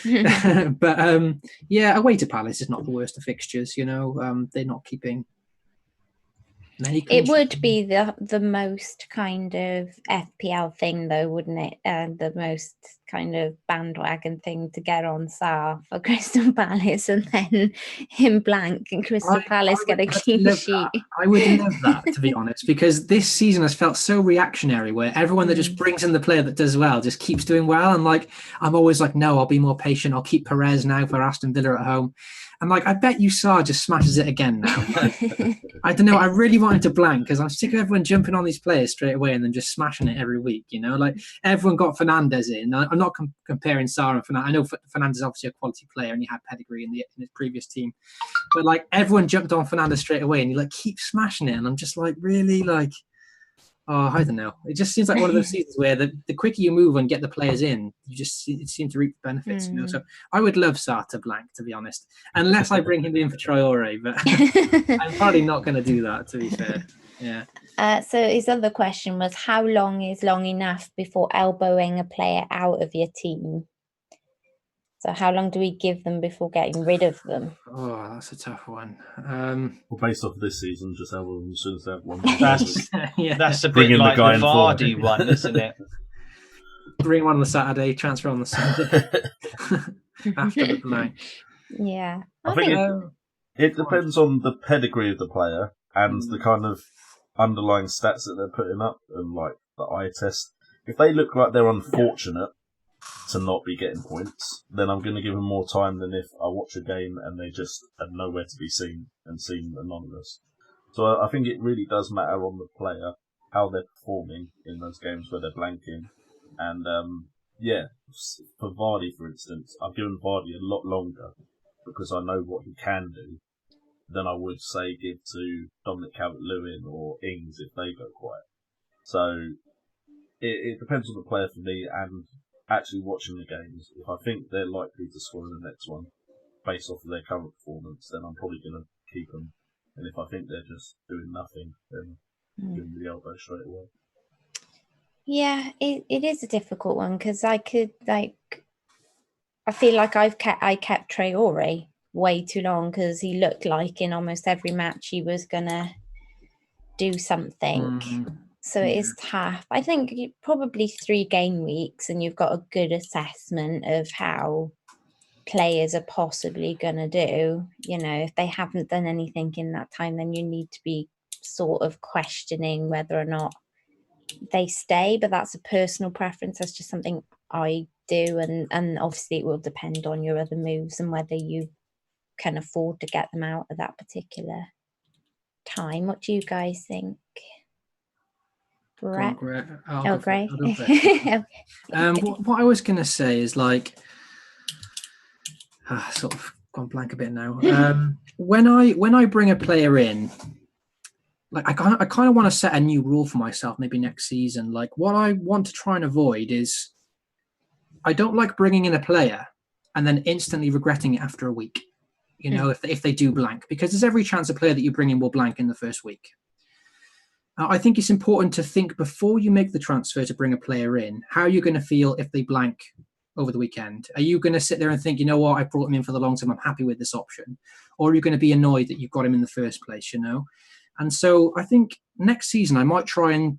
D: Better. But away to Palace is not the worst of fixtures. They're not keeping many.
B: It would be the most kind of FPL thing, though, wouldn't it? The most kind of bandwagon thing to get on Sarr for Crystal Palace, and then him blank and Crystal Palace get a clean sheet.
D: I would love that, to be honest, because this season has felt so reactionary, where everyone that just brings in the player that does well just keeps doing well. And I'm always like, no, I'll be more patient. I'll keep Perez now for Aston Villa at home. And I bet you Sarr just smashes it again now. I don't know. I really wanted to blank because I'm sick of everyone jumping on these players straight away and then just smashing it every week. Everyone got Fernandes in. I'm not comparing Sarr and Fernandes. I know Fernandes is obviously a quality player and he had pedigree in his previous team, but everyone jumped on Fernandes straight away and you keep smashing it. And I'm just really I don't know. It just seems like one of those seasons where the quicker you move and get the players in, you seem to reap the benefits. So I would love Sarr to blank, to be honest, unless I bring him in for Traore, but I'm probably not going to do that, to be fair. Yeah.
B: So his other question was, how long is long enough before elbowing a player out of your team? So how long do we give them before getting rid of them?
D: Oh, that's a tough one.
A: Well, based off of this season, just how long as soon as they have one.
D: Yeah.
C: That's a
A: Bring
C: bit
A: in the
C: like the
A: guy in form.
C: Vardy one, isn't it?
D: Bring one on the Saturday, transfer on the Sunday after the blank.
B: Yeah.
A: I think it depends on the pedigree of the player and the kind of underlying stats that they're putting up and like the eye test. If they look like they're unfortunate to not be getting points, then I'm going to give them more time than if I watch a game and they just are nowhere to be seen and seem anonymous. So I think it really does matter on the player, how they're performing in those games where they're blanking. And for Vardy, for instance, I've given Vardy a lot longer because I know what he can do than I would, say, give to Dominic Calvert-Lewin or Ings if they go quiet. So it depends on the player for me, and actually watching the games. If I think they're likely to score in the next one based off of their current performance, then I'm probably going to keep them. And if I think they're just doing nothing, then give them the elbow straight away.
B: Yeah, it is a difficult one because I feel like I kept Traore way too long because he looked like in almost every match he was gonna do something. So it is tough. I think probably 3 game weeks and you've got a good assessment of how players are possibly gonna do. You know, if they haven't done anything in that time, then you need to be sort of questioning whether or not they stay, but that's a personal preference. That's just something I do, and obviously it will depend on your other moves and whether you can afford to get them out at that particular time. What do you guys think? Brett?
D: Great.
B: Great.
D: What I was going to say is like, sort of gone blank a bit now. When I bring a player in, like I kind of want to set a new rule for myself maybe next season. Like what I want to try and avoid is I don't like bringing in a player and then instantly regretting it after a week. You know, if they do blank, because there's every chance a player that you bring in will blank in the first week. I think it's important to think before you make the transfer to bring a player in, how you're going to feel if they blank over the weekend. Are you going to sit there and think, you know what, I brought him in for the long term, I'm happy with this option? Or are you going to be annoyed that you've got him in the first place, you know? And so I think next season I might try and,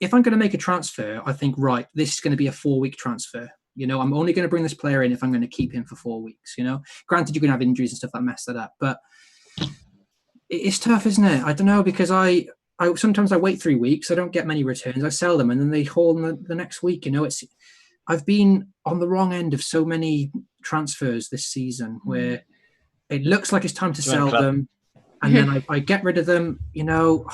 D: if I'm going to make a transfer, I think, right, this is going to be a 4-week transfer. You know, I'm only going to bring this player in if I'm going to keep him for 4 weeks, you know? Granted, you're going to have injuries and stuff that mess that up, but it's tough, isn't it? I don't know, because I sometimes I wait 3 weeks, I don't get many returns, I sell them, and then they haul them the next week, you know? I've been on the wrong end of so many transfers this season where it looks like it's time to sell them, and then I get rid of them. You know,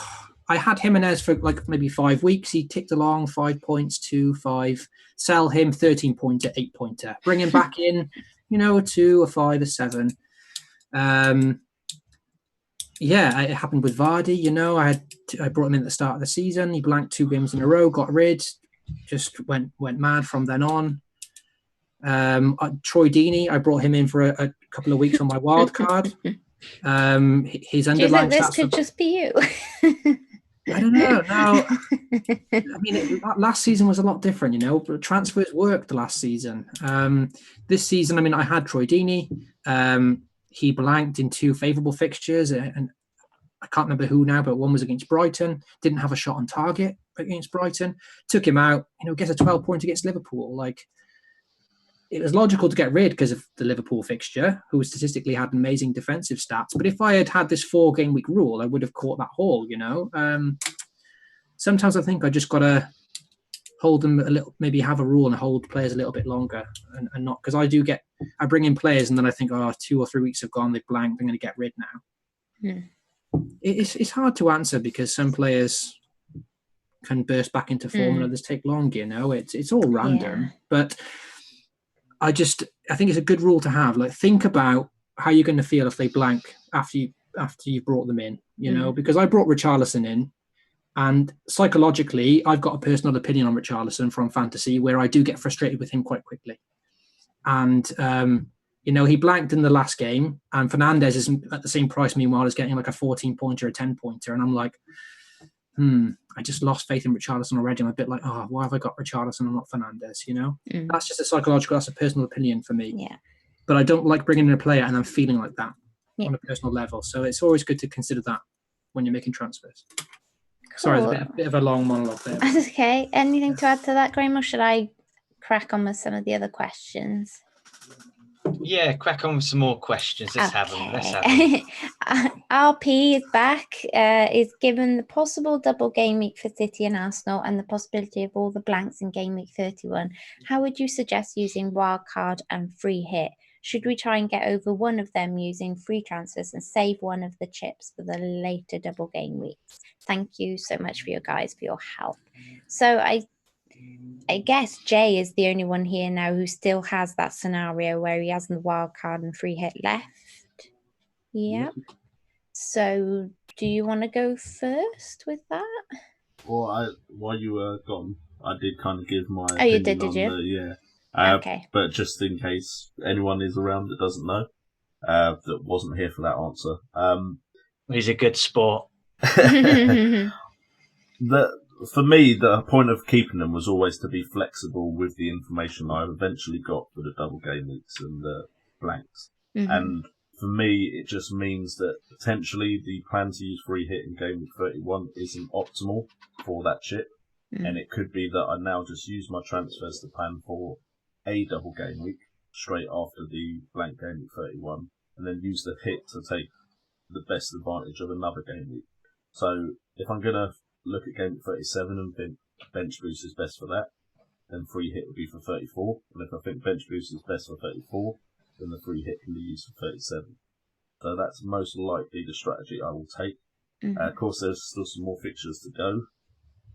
D: I had Jimenez for like maybe 5 weeks. He ticked along, 5 points, 2, 5. Sell him, 13-pointer, 8-pointer. Bring him back in, you know, a 2, a 5, a 7. Yeah, it happened with Vardy. You know, I brought him in at the start of the season. He blanked 2 games in a row, got rid, just went mad from then on. Troy Deeney, I brought him in for a couple of weeks on my wild card. His underlying
B: do you think this
D: stats
B: could just be you?
D: I don't know. No, I mean, last season was a lot different, you know. Transfers worked last season. This season, I mean, I had Troy Deeney. He blanked in 2 favourable fixtures, and I can't remember who now, but one was against Brighton. Didn't have a shot on target against Brighton. Took him out. You know, gets a 12-point against Liverpool. Like, it was logical to get rid because of the Liverpool fixture, who statistically had amazing defensive stats. But if I had this 4-game week rule, I would have caught that haul, you know. Sometimes I think I just got to hold them a little, maybe have a rule and hold players a little bit longer, and not, because I bring in players and then I think, 2 or 3 weeks have gone, they've blanked, I'm going to get rid now. It's hard to answer because some players can burst back into form and others take long, you know. It's all random, but I think it's a good rule to have. Like, think about how you're going to feel if they blank after you've brought them in, you know, because I brought Richarlison in, and psychologically, I've got a personal opinion on Richarlison from fantasy where I do get frustrated with him quite quickly. And, you know, he blanked in the last game, and Fernandes is at the same price, meanwhile, is getting like a 14-pointer, a 10-pointer. And I'm like, I just lost faith in Richarlison already. I'm a bit like, why have I got Richarlison and not Fernandes? You know, that's just that's a personal opinion for me.
B: Yeah.
D: But I don't like bringing in a player and I'm feeling like that on a personal level. So it's always good to consider that when you're making transfers. Cool. Sorry, it's a bit of a long monologue there.
B: That's okay. Anything to add to that, Graham, or should I crack on with some of the other questions?
C: Yeah, crack on with some more questions. Let's have them.
B: RP is back. Is given the possible double game week for City and Arsenal and the possibility of all the blanks in game week 31, how would you suggest using wildcard and free hit? Should we try and get over one of them using free transfers and save one of the chips for the later double game weeks? Thank you so much for your help. So I guess Jay is the only one here now who still has that scenario where he has the wild card and free hit left. Yep. So do you want to go first with that?
A: Well, while you were gone, I did kind of give my
B: opinion. Oh, you did you?
A: Yeah.
B: Okay.
A: But just in case anyone is around that doesn't know, that wasn't here for that answer.
C: He's a good sport.
A: For me, the point of keeping them was always to be flexible with the information I eventually got for the double game weeks and the blanks. And for me, it just means that potentially the plan to use free hit in game week 31 isn't optimal for that chip. And it could be that I now just use my transfers to plan for a double game week straight after the blank game week 31, and then use the hit to take the best advantage of another game week. So if I'm going to look at game week 37 and think bench boost is best for that, then free hit would be for 34. And if I think bench boost is best for 34, then the free hit can be used for 37. So that's most likely the strategy I will take. Of course, there's still some more fixtures to go,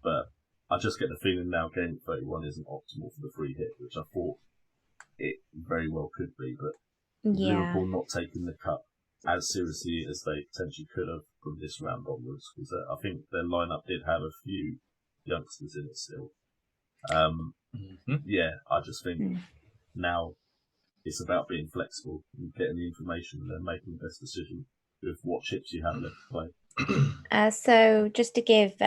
A: but I just get the feeling now game 31 isn't optimal for the free hit, which I thought it very well could be, but Liverpool not taking the cut as seriously as they potentially could have from this round onwards, because I think their lineup did have a few youngsters in it still. I just think now it's about being flexible and getting the information and then making the best decision with what chips you have left to play.
B: So just to give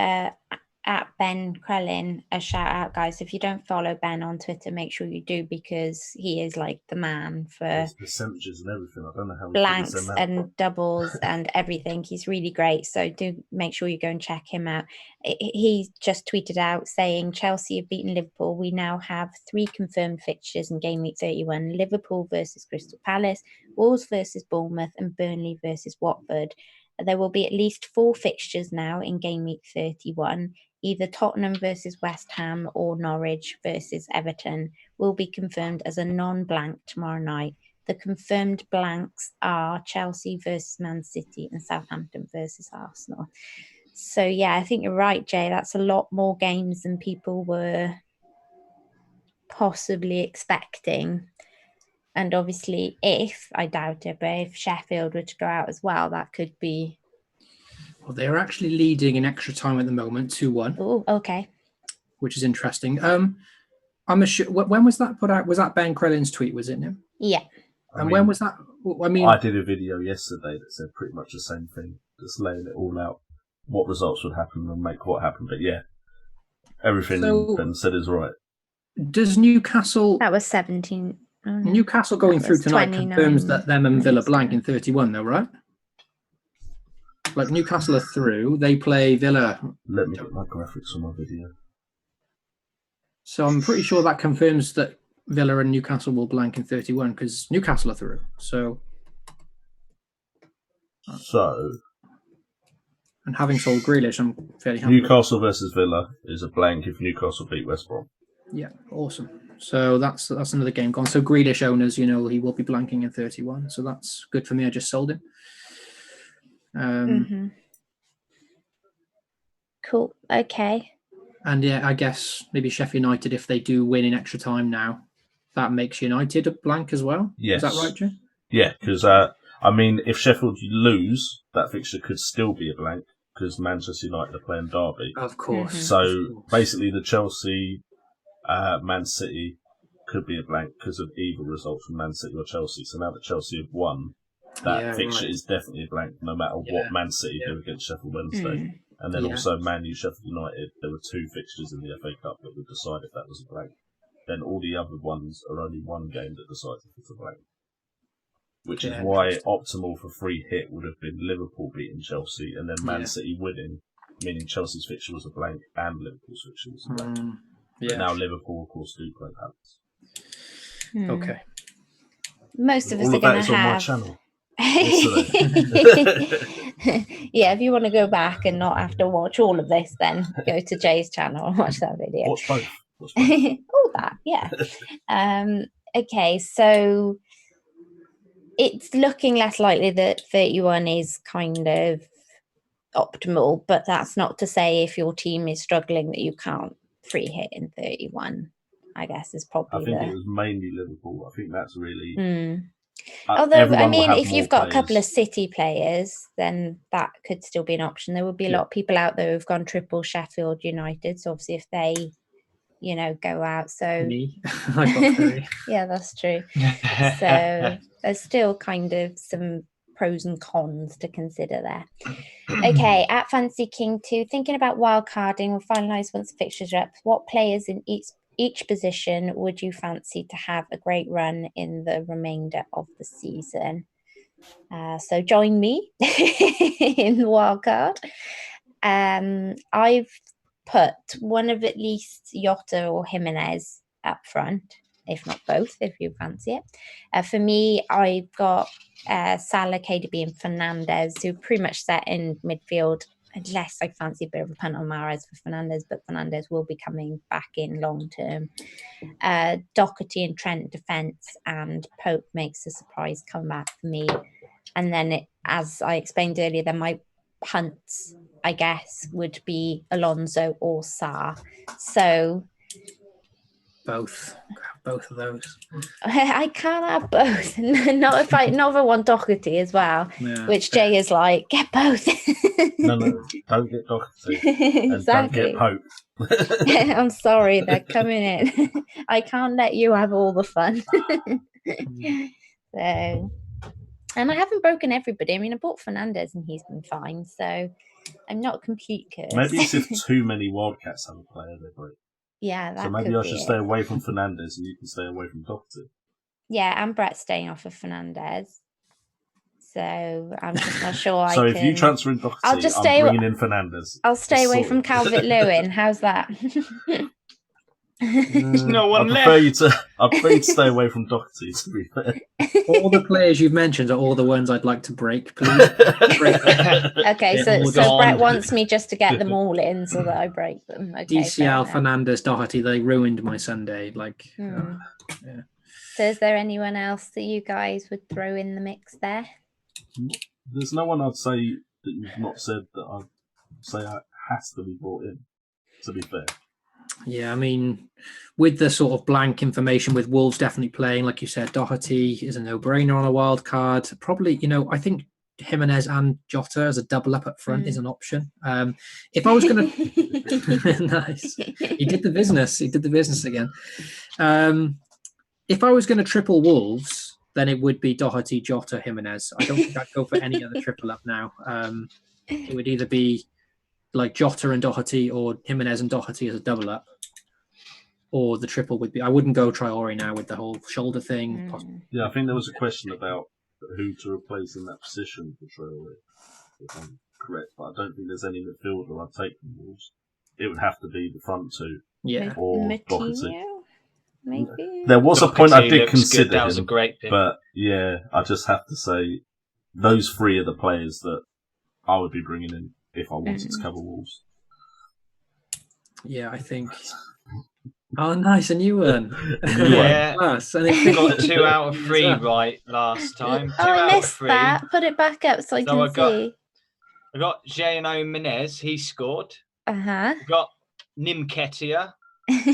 B: at Ben Krellin a shout out, guys. If you don't follow Ben on Twitter, make sure you do, because he is like the man for
A: there's percentages and everything. I don't know how
B: blanks and doubles and everything. He's really great. So do make sure you go and check him out. He just tweeted out saying Chelsea have beaten Liverpool. We now have 3 confirmed fixtures in game week 31: Liverpool versus Crystal Palace, Wolves versus Bournemouth, and Burnley versus Watford. There will be at least 4 fixtures now in game week 31. Either Tottenham versus West Ham or Norwich versus Everton will be confirmed as a non-blank tomorrow night. The confirmed blanks are Chelsea versus Man City and Southampton versus Arsenal. So, yeah, I think you're right, Jay. That's a lot more games than people were possibly expecting. And obviously, I doubt it, but if Sheffield were to go out as well, that could be...
D: Well, they're actually leading in extra time at the moment, 2-1.
B: Oh, okay.
D: Which is interesting. I'm sure. When was that put out? Was that Ben Krellin's tweet? Was it him?
B: Yeah.
D: When was that? I mean,
A: I did a video yesterday that said pretty much the same thing, just laying it all out, what results would happen and make what happen. But yeah, everything Ben said is right.
D: Does Newcastle?
B: That was 17. Oh, no.
D: Newcastle going through tonight confirms that them and Villa blank in 31, though, right? Like Newcastle are through. They play Villa.
A: Let me get my graphics on my video.
D: So I'm pretty sure that confirms that Villa and Newcastle will blank in 31 because Newcastle are through. So. And having sold Grealish, I'm fairly happy.
A: Newcastle versus Villa is a blank if Newcastle beat West Brom.
D: Yeah, awesome. So that's another game gone. So Grealish owners, he will be blanking in 31. So that's good for me. I just sold him.
B: Cool. Okay.
D: And yeah, I guess maybe Sheffield United, if they do win in extra time now, that makes United a blank as well.
A: Yes.
D: Is that right, Jay?
A: Yeah, because if Sheffield lose, that fixture could still be a blank because Manchester United are playing Derby.
D: Of course.
A: So basically, the Chelsea, Man City could be a blank because of either result from Man City or Chelsea. So now that Chelsea have won, that fixture is definitely a blank, no matter what Man City do against Sheffield Wednesday. And then also Man U, Sheffield United, there were 2 fixtures in the FA Cup that would decide if that was a blank. Then all the other ones are only one game that decides if it's a blank. Which is why optimal for free hit would have been Liverpool beating Chelsea and then Man City winning, meaning Chelsea's fixture was a blank and Liverpool's fixture was a blank. But now Liverpool, of course, do play Palace.
D: Okay.
B: Most of us are going to have...
A: on my channel.
B: Yeah, if you want to go back and not have to watch all of this, then go to Jay's channel and watch that video.
A: Watch both.
B: All that, yeah. Okay, so it's looking less likely that 31 is kind of optimal, but that's not to say if your team is struggling that you can't free hit in 31. I guess is probably.
A: I think it was mainly Liverpool. I think that's really.
B: Although, I mean, if you've got a couple of City players, then that could still be an option. There would be a lot of people out there who've gone triple Sheffield United. So obviously, if they, go out, so
D: me, I've got 3.
B: Yeah, that's true. So there's still kind of some pros and cons to consider there. Okay, at Fancy King 2, thinking about wildcarding, we'll finalise once the fixtures are up. What players in each position would you fancy to have a great run in the remainder of the season? So join me in the wildcard. I've put one of at least Jota or Jimenez up front, if not both, if you fancy it. For me, I've got Salah, KDB and Fernandes, who pretty much set in midfield, unless I fancy a bit of a punt on Mahrez for Fernandes, but Fernandes will be coming back in long term. Doherty and Trent defence, and Pope makes a surprise comeback for me. And then, as I explained earlier, then my punts, I guess, would be Alonso or Sarr. So
D: both of those.
B: I can't have both. not if I want Doherty as well, which Jay is like, get both.
A: No, don't get Doherty.
B: Exactly.
A: And don't get Pope.
B: I'm sorry, they're coming in. I can't let you have all the fun. So, and I haven't broken everybody. I mean, I bought Fernandes and he's been fine, so I'm not a complete curse.
A: Maybe it's if too many Wildcats have a player they break.
B: Yeah, that
A: so maybe
B: could
A: I should stay away from Fernandes and you can stay away from Doherty.
B: Yeah, and Brett's staying off of Fernandes. So I'm just not sure
A: so if you transfer in Doherty, I'm bringing in Fernandes.
B: I'll stay away from Calvert-Lewin. How's that?
C: No one
A: I prefer you to stay away from Doherty, to be fair.
D: All the players you've mentioned are all the ones I'd like to break, please.
B: Okay, so Brett wants me just to get them all in so that I break them. Okay,
D: DCL, Fernandes, Doherty, they ruined my Sunday.
B: So is there anyone else that you guys would throw in the mix there?
A: There's no one I'd say that you've not said that I'd say has to be brought in, to be fair.
D: Yeah, I mean, with the sort of blank information with Wolves definitely playing, like you said, Doherty is a no-brainer on a wild card. Probably, I think Jimenez and Jota as a double up front is an option. If I was going to... Nice. He did the business again. If I was going to triple Wolves, then it would be Doherty, Jota, Jimenez. I don't think I'd go for any other triple up now. It would either be like Jota and Doherty or Jimenez and Doherty as a double up, or the triple would be, I wouldn't go Traore now with the whole shoulder thing.
A: Yeah, I think there was a question about who to replace in that position for Traore, if I'm correct, but I don't think there's any midfielder I'd take from Wolves. It would have to be the front two.
D: Yeah.
A: Or Doherty.
B: Maybe.
A: There was a point I did consider
C: that was a great pick.
A: But yeah, I just have to say those 3 are the players that I would be bringing in if I wanted to cover Wolves.
D: Yeah, I think. Oh, nice, a new one.
C: Yeah,
D: Plus,
C: and I got 2 out of 3 right last time. 2
B: I
C: out
B: missed
C: of 3.
B: that. Put it back up so I can see.
C: I got Jano Menez, he scored.
B: I
C: got Nimketia,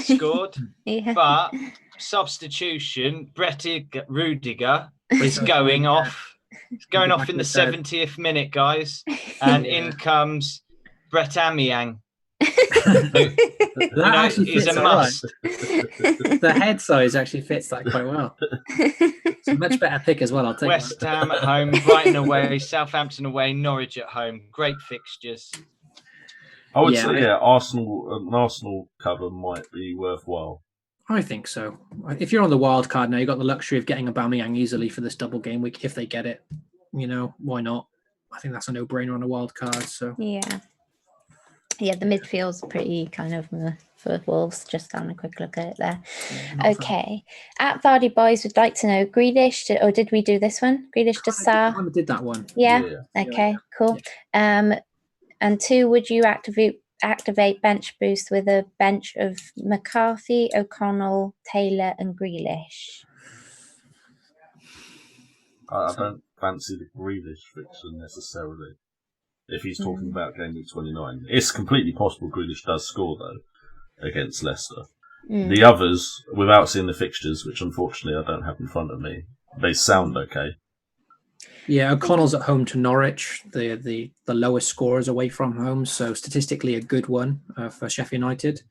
C: scored.
B: Yeah.
C: But substitution, Brett Rudiger is going off. It's going off in the 70th minute, guys. And in comes Brett Amiyang.
D: That actually
C: is
D: fits
C: a must.
D: The head size actually fits that quite well. It's a much better pick as well, I'll take
C: West
D: that.
C: Ham at home, Brighton away, Southampton away, Norwich at home. Great fixtures.
A: I would say, yeah, an Arsenal cover might be worthwhile.
D: I think so. If you're on the wild card now, you've got the luxury of getting Aubameyang easily for this double game week if they get it. Why not? I think that's a no-brainer on a wild card. So
B: yeah, the midfield's pretty kind of for Wolves. Just having a quick look at it there. Okay, at Vardy Boys would like to know Grealish, or did we do this one? Grealish to Sarr.
D: I did that one.
B: Yeah. Okay. Cool.
D: Yeah.
B: And 2, would you activate bench boost with a bench of McCarthy, O'Connell, Taylor, and Grealish?
A: I don't fancy the Grealish fixture necessarily. If he's talking about game week 29, it's completely possible Grealish does score though against Leicester. The others, without seeing the fixtures, which unfortunately I don't have in front of me, they sound okay.
D: Yeah, O'Connell's at home to Norwich, the lowest scorers away from home, so statistically a good one for Sheffield United.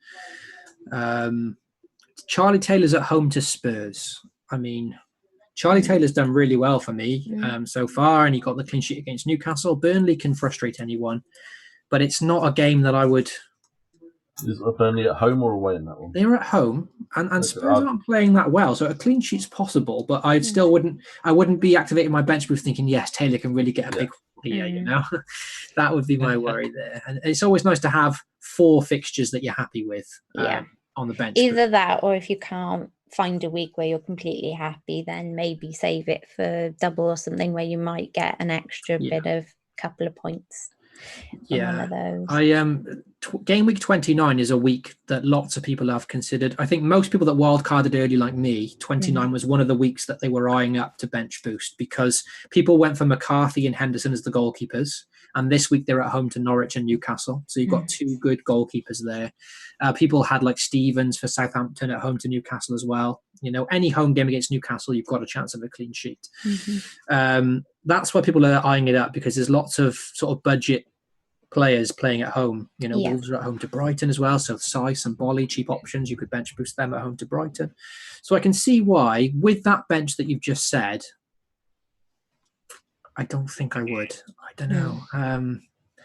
D: Charlie Taylor's at home to Spurs. I mean, Charlie Taylor's done really well for me so far, and he got the clean sheet against Newcastle. Burnley can frustrate anyone, but it's not a game that I would...
A: Is Burnley at home or away in that one?
D: They're at home, and Spurs aren't playing that well, so a clean sheet's possible. But I still wouldn't be activating my bench boost thinking, yes, Taylor can really get a big here. That would be my worry there. And it's always nice to have 4 fixtures that you're happy with on the bench.
B: Either that, or if you can't find a week where you're completely happy, then maybe save it for double or something where you might get an extra bit of couple of points. One of those.
D: Game week 29 is a week that lots of people have considered. I think most people that wildcarded early, like me, 29 was one of the weeks that they were eyeing up to bench boost because people went for McCarthy and Henderson as the goalkeepers. And this week they're at home to Norwich and Newcastle. So you've got 2 good goalkeepers there. People had like Stevens for Southampton at home to Newcastle as well. Any home game against Newcastle, you've got a chance of a clean sheet. That's why people are eyeing it up, because there's lots of sort of budget players playing at home. Wolves are at home to Brighton as well. So Sice and Bolly, cheap options. You could bench boost them at home to Brighton. So I can see why, with that bench that you've just said, I don't think I would. I don't know.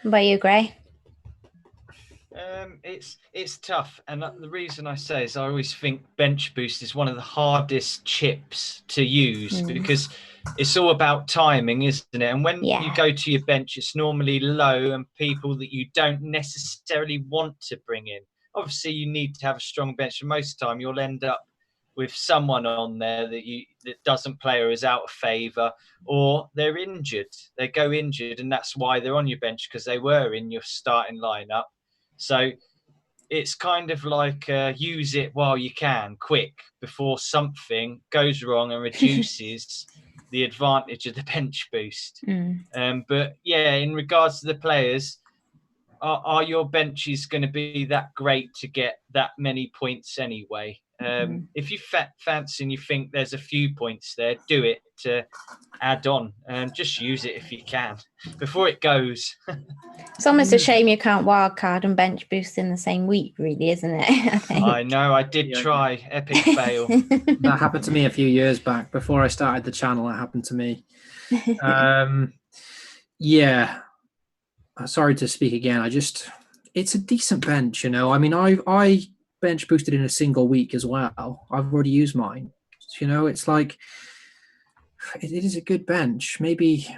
B: What about you, Gray?
C: It's tough, and the reason I say is I always think bench boost is one of the hardest chips to use because it's all about timing, isn't it? And when you go to your bench, it's normally low and people that you don't necessarily want to bring in. Obviously, you need to have a strong bench, and most of the time you'll end up with someone on there that doesn't play or is out of favour, or they're injured. They go injured, and that's why they're on your bench, because they were in your starting lineup. So it's kind of like use it while you can, quick, before something goes wrong and reduces the advantage of the bench boost. But yeah, in regards to the players, are your benches going to be that great to get that many points anyway? If you fancy and you think there's a few points there, do it to add on. Just use it if you can before it goes.
B: It's almost a shame you can't wildcard and bench boost in the same week, really, isn't it? I think.
C: I know. I did try. Epic fail.
D: That happened to me a few years back. Before I started the channel, it happened to me. Sorry to speak again. It's a decent bench, I mean, I bench boosted in a single week as well. I've already used mine. It's like it is a good bench. Maybe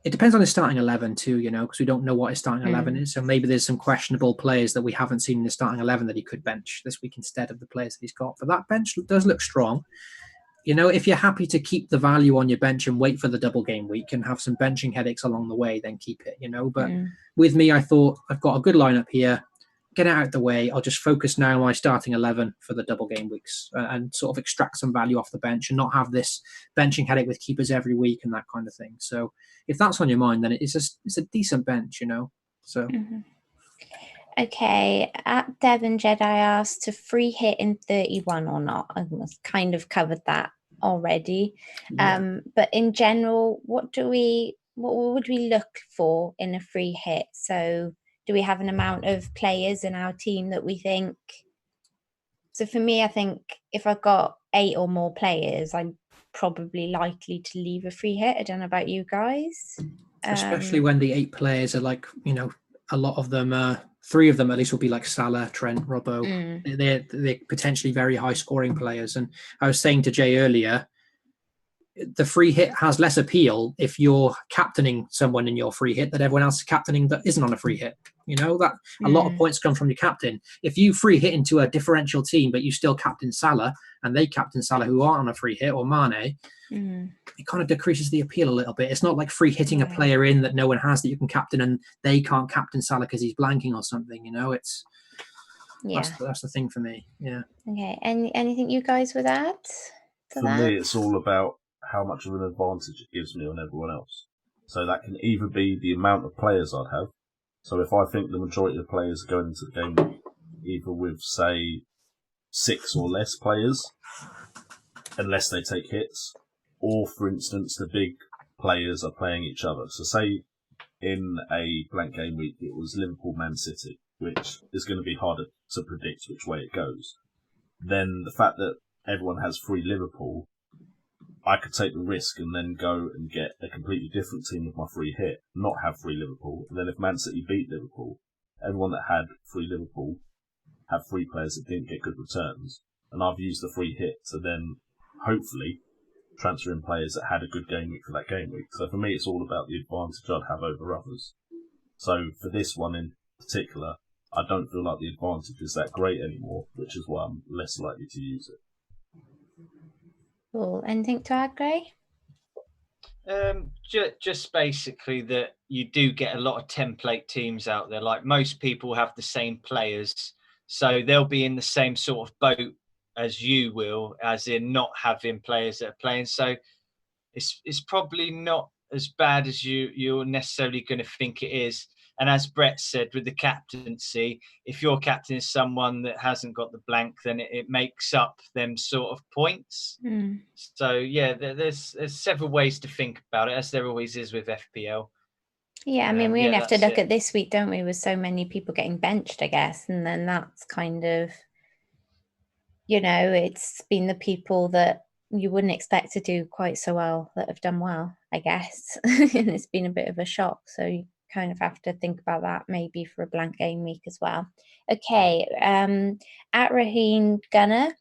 D: it depends on his starting 11 too, because we don't know what his starting 11 is. So maybe there's some questionable players that we haven't seen in his starting 11 that he could bench this week instead of the players that he's got. But that bench does look strong. If you're happy to keep the value on your bench and wait for the double game week and have some benching headaches along the way, then keep it, But with me, I thought I've got a good lineup here. Get it out of the way. I'll just focus now on my starting 11 for the double game weeks and sort of extract some value off the bench and not have this benching headache with keepers every week and that kind of thing. So if that's on your mind, then it's a decent bench, So.
B: Okay, at Devon Jedi asked to free hit in 31 or not. I must kind of covered that already. But in general, what would we look for in a free hit? So do we have an amount of players in our team that we think? So for me, I think if I've got 8 or more players, I'm probably likely to leave a free hit. I don't know about you guys.
D: Especially when the 8 players are like, a lot of them, 3 of them at least, will be like Salah, Trent, Robbo. They're potentially very high scoring players. And I was saying to Jay earlier, the free hit has less appeal if you're captaining someone in your free hit that everyone else is captaining that isn't on a free hit. You know, that a lot of points come from your captain. If you free hit into a differential team, but you still captain Salah and they captain Salah who aren't on a free hit, or Mane, it kind of decreases the appeal a little bit. It's not like free hitting a player in that no one has that you can captain and they can't captain Salah because he's blanking or something. You know, that's the thing for me. Yeah.
B: Okay. Anything you guys would add to that?
A: For me, it's all about how much of an advantage it gives me on everyone else. So that can either be the amount of players I'd have. So if I think the majority of players are going into the game either with, say, 6 or less players, unless they take hits, or, for instance, the big players are playing each other. So say in a blank game week, it was Liverpool-Man City, which is going to be harder to predict which way it goes. Then the fact that everyone has 3 Liverpool, I could take the risk and then go and get a completely different team with my free hit, not have 3 Liverpool. And then if Man City beat Liverpool, everyone that had 3 Liverpool have 3 players that didn't get good returns. And I've used the free hit to then, hopefully, transfer in players that had a good game week for that game week. So for me, it's all about the advantage I'd have over others. So for this one in particular, I don't feel like the advantage is that great anymore, which is why I'm less likely to use it.
B: Cool. Anything to add, Gray?
C: Just basically that you do get a lot of template teams out there. Like most people have the same players, so they'll be in the same sort of boat as you will, as in not having players that are playing. So it's probably not as bad as you're necessarily going to think it is. And as Brett said, with the captaincy, if your captain is someone that hasn't got the blank, then it makes up them sort of points. So, yeah, there's several ways to think about it, as there always is with FPL.
B: Yeah, I mean, we only have to look at this week, don't we, with so many people getting benched, I guess. And then that's kind of, you know, it's been the people that you wouldn't expect to do quite so well that have done well, I guess. And it's been a bit of a shock. So you kind of have to think about that maybe for a blank game week as well. Okay, at Raheem Gunner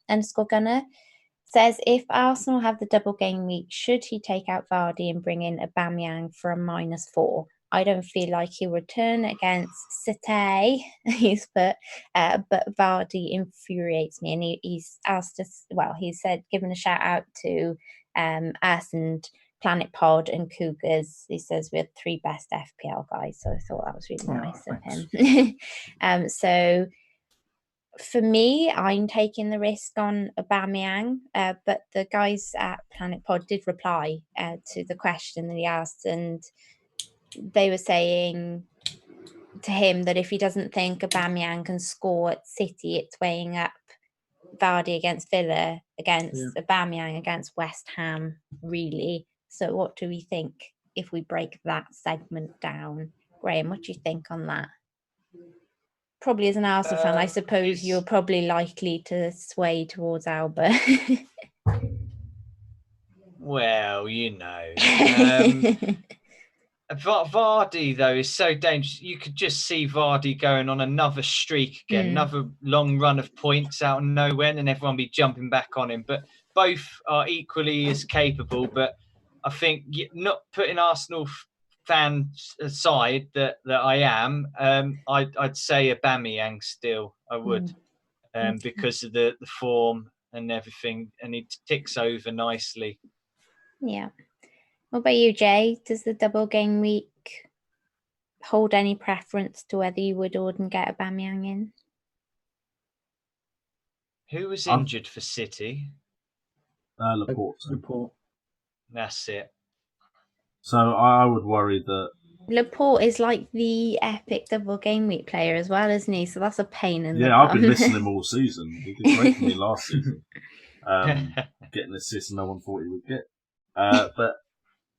B: says, if Arsenal have the double game week, should he take out Vardy and bring in Aubameyang for a -4? I don't feel like he'll return against City, he's put, but Vardy infuriates me. And he's asked us, well, he said, given a shout out to us and Planet Pod and Cougars. He says we're the 3 best FPL guys. So I thought that was really nice of him. So for me, I'm taking the risk on Aubameyang, but the guys at Planet Pod did reply to the question that he asked, and they were saying to him that if he doesn't think Aubameyang can score at City, it's weighing up Vardy against Villa, against Aubameyang against West Ham, really. So what do we think if we break that segment down? Graham, what do you think on that? Probably as an Arsenal fan, I suppose you're probably likely to sway towards Alba.
C: Well, you know. Vardy, though, is so dangerous. You could just see Vardy going on another streak again, another long run of points out of nowhere, and everyone be jumping back on him. But both are equally as capable. But I think not putting Arsenal fans aside that I am, I'd say Aubameyang still. I would, because of the form and everything, and he ticks over nicely.
B: Yeah. What about you, Jay? Does the double game week hold any preference to whether you would or wouldn't get Aubameyang in?
C: Who was injured for City?
A: Laporte.
C: That's it.
A: So I would worry that
B: Laporte is like the epic double game week player as well, isn't he? So that's a pain in the
A: I've
B: bum.
A: been missing him all season. He did great for me last season. Getting assists no one thought he would get. But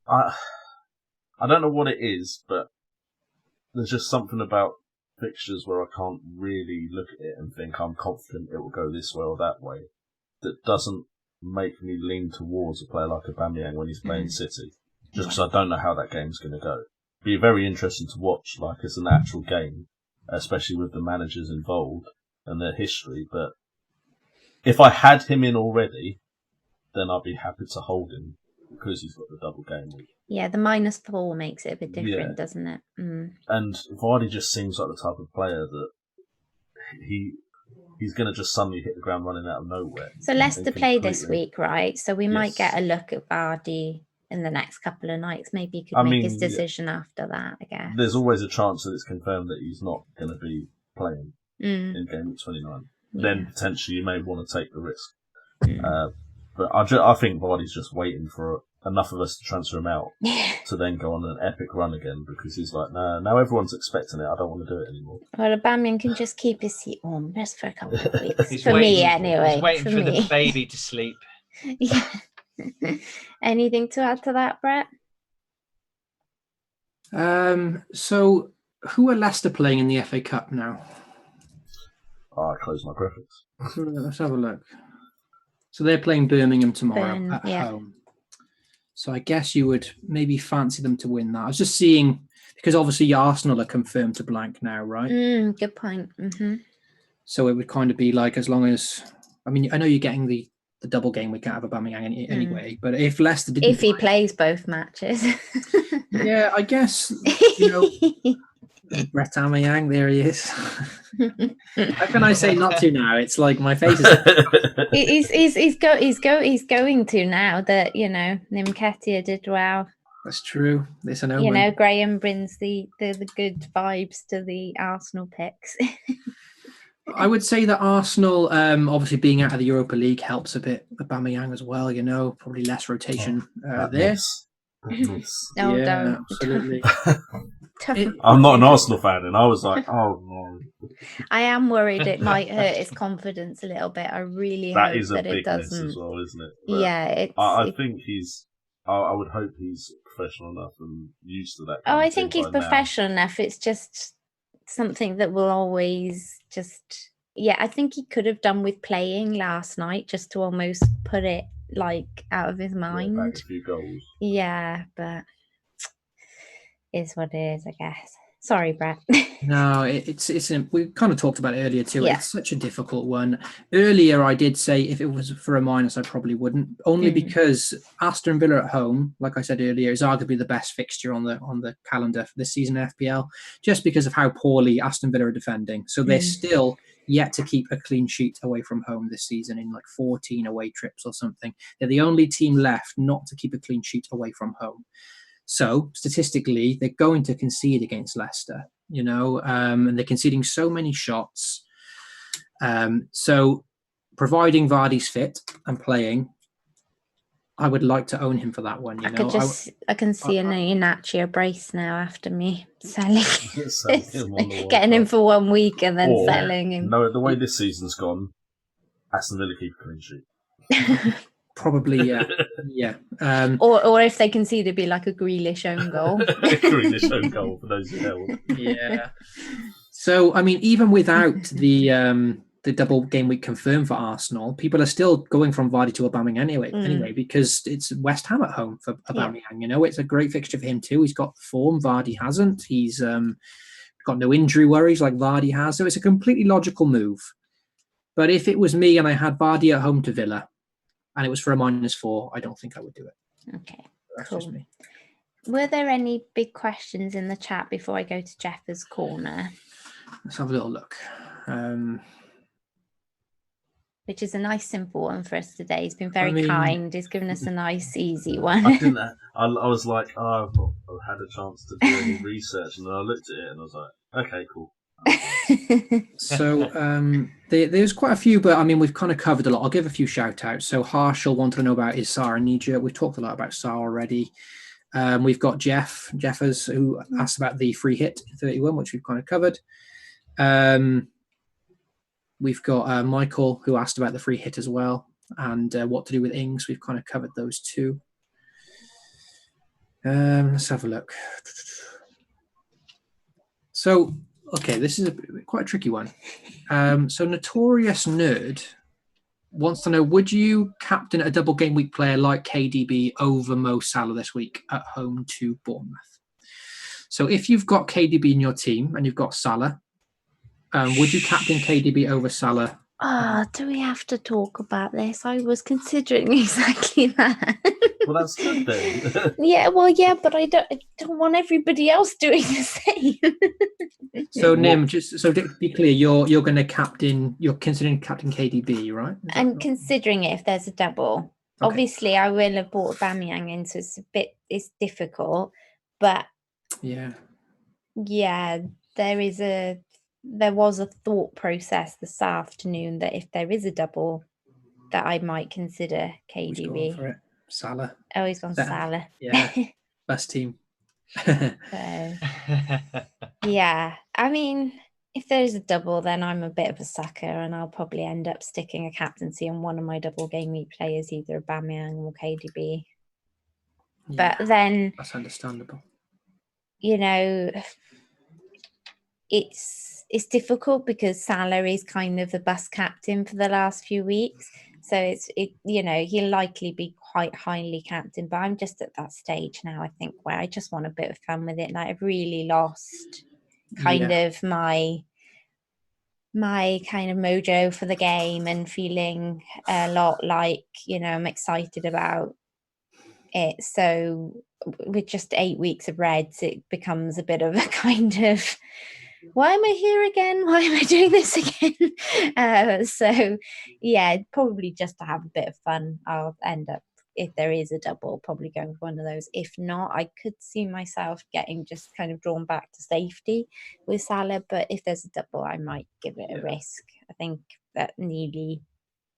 A: I don't know what it is, but there's just something about fixtures where I can't really look at it and think I'm confident it will go this way or that way. That doesn't make me lean towards a player like Aubameyang when he's playing City, just because I don't know how that game's going to go. be very interesting to watch, like as an actual game, especially with the managers involved and their history. But if I had him in already, then I'd be happy to hold him because he's got the double game week.
B: Yeah, the -4 makes it a bit different, doesn't it? Mm.
A: And Vardy just seems like the type of player that he's going to just suddenly hit the ground running out of nowhere.
B: So Leicester play this week, right? So we might get a look at Vardy in the next couple of nights. Maybe he could make his decision after that, I guess.
A: There's always a chance that it's confirmed that he's not going to be playing in game 29. Yeah. Then potentially you may want to take the risk. But I think Vardy's just waiting for enough of us to transfer him out to then go on an epic run again, because he's like, nah, now everyone's expecting it. I don't want to do it anymore.
B: Well, Aubameyang can just keep his seat warm just for a couple of weeks. Me, anyway.
C: He's waiting for the baby to sleep.
B: Yeah. Anything to add to that, Brett?
D: So who are Leicester playing in the FA Cup now?
A: I closed my graphics.
D: Let's have a look. So they're playing Birmingham tomorrow at home. So I guess you would maybe fancy them to win that. I was just seeing, because obviously Arsenal are confirmed to blank now, right?
B: Good point. Mm-hmm.
D: So it would kind of be like, as long as, I mean, I know you're getting the double game week out of Aubameyang anyway, but if Leicester didn't...
B: If he plays both matches.
D: Yeah, I guess, Brett Aubameyang, there he is. How can I say not to now? It's like my face is...
B: He's going to now that, Nketiah did well.
D: That's true. It's an omen.
B: Graham brings the good vibes to the Arsenal picks.
D: I would say that Arsenal, obviously being out of the Europa League helps a bit. Aubameyang as well, probably less rotation there.
B: No, don't.
D: Absolutely.
A: I'm not an Arsenal fan, and I was like, oh no.
B: I am worried it might hurt his confidence a little bit. I really hope that it doesn't.
A: As well, isn't it?
B: But yeah,
A: I think he's. I would hope he's professional enough and used to that.
B: I think he's professional enough. It's just something that will always just. Yeah, I think he could have done with playing last night just to almost put it out of his mind.
A: Back a few goals.
B: Yeah, but is what it is, I guess. Sorry, Brett.
D: No, it's we kind of talked about it earlier too. Yeah. It's such a difficult one. Earlier, I did say if it was for a minus, I probably wouldn't. Only because Aston Villa at home, like I said earlier, is arguably the best fixture on the calendar for this season in FPL, just because of how poorly Aston Villa are defending. So they're still yet to keep a clean sheet away from home this season in 14 away trips or something. They're the only team left not to keep a clean sheet away from home. So statistically, they're going to concede against Leicester, and they're conceding so many shots. So providing Vardy's fit and playing, I would like to own him for that one. I
B: can see an Iheanacho brace now after me selling, getting him for 1 week and then selling him.
A: No, the way this season's gone, Aston Villa keep a clean sheet.
D: Probably, yeah.
B: Or if they concede, it'd be like a Grealish own goal.
A: Grealish own goal for those who know.
D: Yeah. So, I mean, even without the double game week confirmed for Arsenal, people are still going from Vardy to Aubameyang anyway, because it's West Ham at home for Aubameyang. It's a great fixture for him too. He's got form, Vardy hasn't. He's got no injury worries like Vardy has. So it's a completely logical move. But if it was me and I had Vardy at home to Villa, and it was for a -4, I don't think I would do it.
B: Okay, that's cool. Just me. Were there any big questions in the chat before I go to Jeffers' corner?
D: Let's have a little look.
B: Which is a nice, simple one for us today. He's been very kind. He's given us a nice, easy one.
A: I was like, I've not had a chance to do any research, and then I looked at it and I was like, okay, cool.
D: So there's quite a few, but I mean we've kind of covered a lot. I'll give a few shout outs. So Harshal wanted to know about is Sarr and Nija. We've talked a lot about Sarr already. We've got Jeffers who asked about the free hit 31, which we've kind of covered. We've got Michael who asked about the free hit as well, and what to do with Ings. We've kind of covered those two. Let's have a look. So okay, this is quite a tricky one. So Notorious Nerd wants to know, would you captain a double game week player like KDB over Mo Salah this week at home to Bournemouth? So if you've got KDB in your team and you've got Salah, would you captain KDB over Salah?
B: Oh, do we have to talk about this? I was considering exactly that.
A: Well, that's good then.
B: Yeah, but I don't want everybody else doing the same.
D: So Nim, just so to be clear, you're going to captain. You're considering captain KDB, right?
B: I'm considering it if there's a double. Okay. Obviously, I will have bought Aubameyang in, so it's difficult. But yeah, there was a thought process this afternoon that if there is a double, that I might consider KDB.
D: Who's going for it? Salah.
B: Oh, he's gone Salah.
D: Yeah, best team.
B: Yeah, I mean, if there is a double, then I'm a bit of a sucker, and I'll probably end up sticking a captaincy on one of my double game week players, either Aubameyang or KDB. Yeah, but then
D: that's understandable.
B: It's difficult because Salah is kind of the bus captain for the last few weeks. So he'll likely be quite highly captained, but I'm just at that stage now, I think, where I just want a bit of fun with it. Like, I've really lost kind of my kind of mojo for the game and feeling a lot like, I'm excited about it. So with just 8 weeks of Reds, it becomes a bit of a kind of, why am I here again? Why am I doing this again? So yeah, probably just to have a bit of fun. I'll end up, if there is a double, probably going for one of those. If not, I could see myself getting just kind of drawn back to safety with Salah. But if there's a double, I might give it a risk. I think that nearly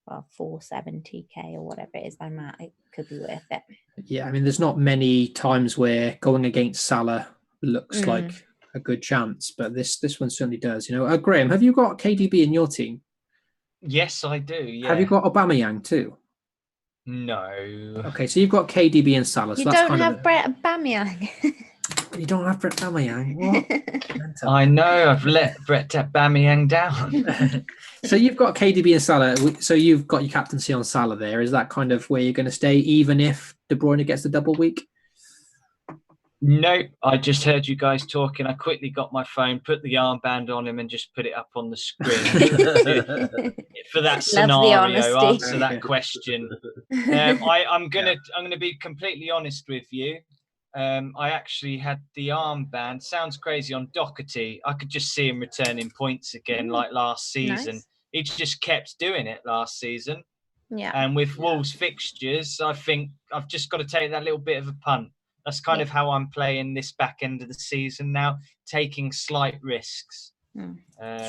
B: 470k or whatever it is I'm at, it could be worth it.
D: Yeah, I mean, there's not many times where going against Salah looks like a good chance, but this one certainly does. Graham, have you got KDB in your team?
C: Yes, I do. Yeah.
D: Have you got Aubameyang too?
C: No.
D: Okay, so you've got KDB and Salah.
B: You
D: so that's
B: don't have Brett Aubameyang.
D: You don't have Brett Aubameyang. What?
C: I know. I've let Brett Aubameyang down.
D: So you've got KDB and Salah. So you've got your captaincy on Salah there. Is that kind of where you're going to stay, even if De Bruyne gets the double week?
C: No, I just heard you guys talking. I quickly got my phone, put the armband on him, and just put it up on the screen for that scenario. Answer that question. I'm gonna be completely honest with you. I actually had the armband. Sounds crazy on Doherty. I could just see him returning points again, like last season. Nice. He just kept doing it last season.
B: Yeah.
C: And with Wolves fixtures, I think I've just got to take that little bit of a punt. That's kind of how I'm playing this back end of the season now, taking slight risks.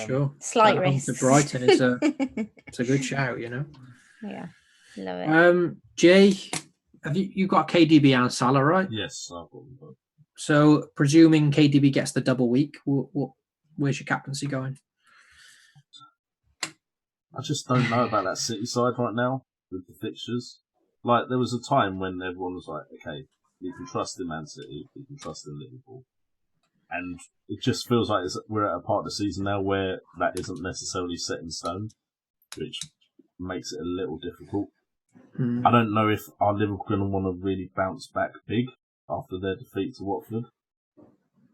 D: Sure.
B: Slight risks.
D: To Brighton is it's a good shout,
B: Yeah, love
D: it. Jay, have you got KDB and Salah, right?
A: Yes, I've got them both.
D: So, presuming KDB gets the double week, where's your captaincy going?
A: I just don't know about that City side right now with the fixtures. Like, there was a time when everyone was like, okay, you can trust in Man City, you can trust in Liverpool. And it just feels like we're at a part of the season now where that isn't necessarily set in stone, which makes it a little difficult. I don't know if our Liverpool going to want to really bounce back big after their defeat to Watford,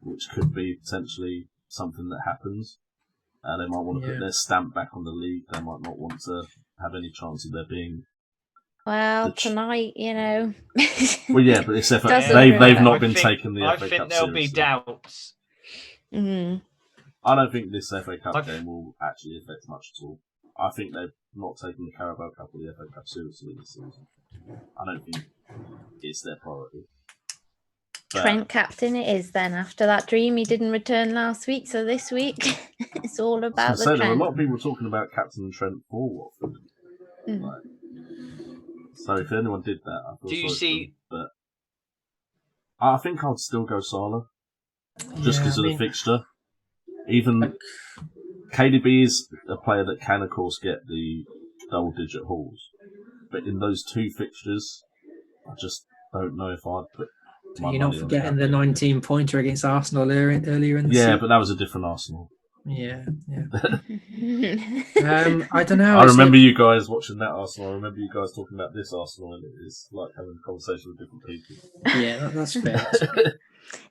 A: which could be potentially something that happens. They might want to put their stamp back on the league. They might not want to have any chance of there being...
B: Well, tonight,
A: Well, yeah, but it's FA. They've not been taking the FA Cup seriously.
C: I think there'll be doubts.
A: I don't think this FA Cup game will actually affect much at all. I think they've not taken the Carabao Cup or the FA Cup seriously this season. I don't think it's their priority. But
B: Trent captain it is then, after that dream he didn't return last week, so this week it's all about the Trent.
A: There were a lot of people talking about captain Trent for Watford. Right. So if anyone did that, I feel sorry for them. But I think I'd still go Salah, just because of the fixture. Even KDB is a player that can, of course, get the double-digit hauls, but in those two fixtures, I just don't know if I'd put.
D: You're not forgetting the 19-pointer against Arsenal earlier in the season.
A: Yeah, but that was a different Arsenal.
D: Yeah. I don't know.
A: I remember you guys watching that Arsenal. I remember you guys talking about this Arsenal, and it is like having a conversation with different people.
D: Yeah, that's fair.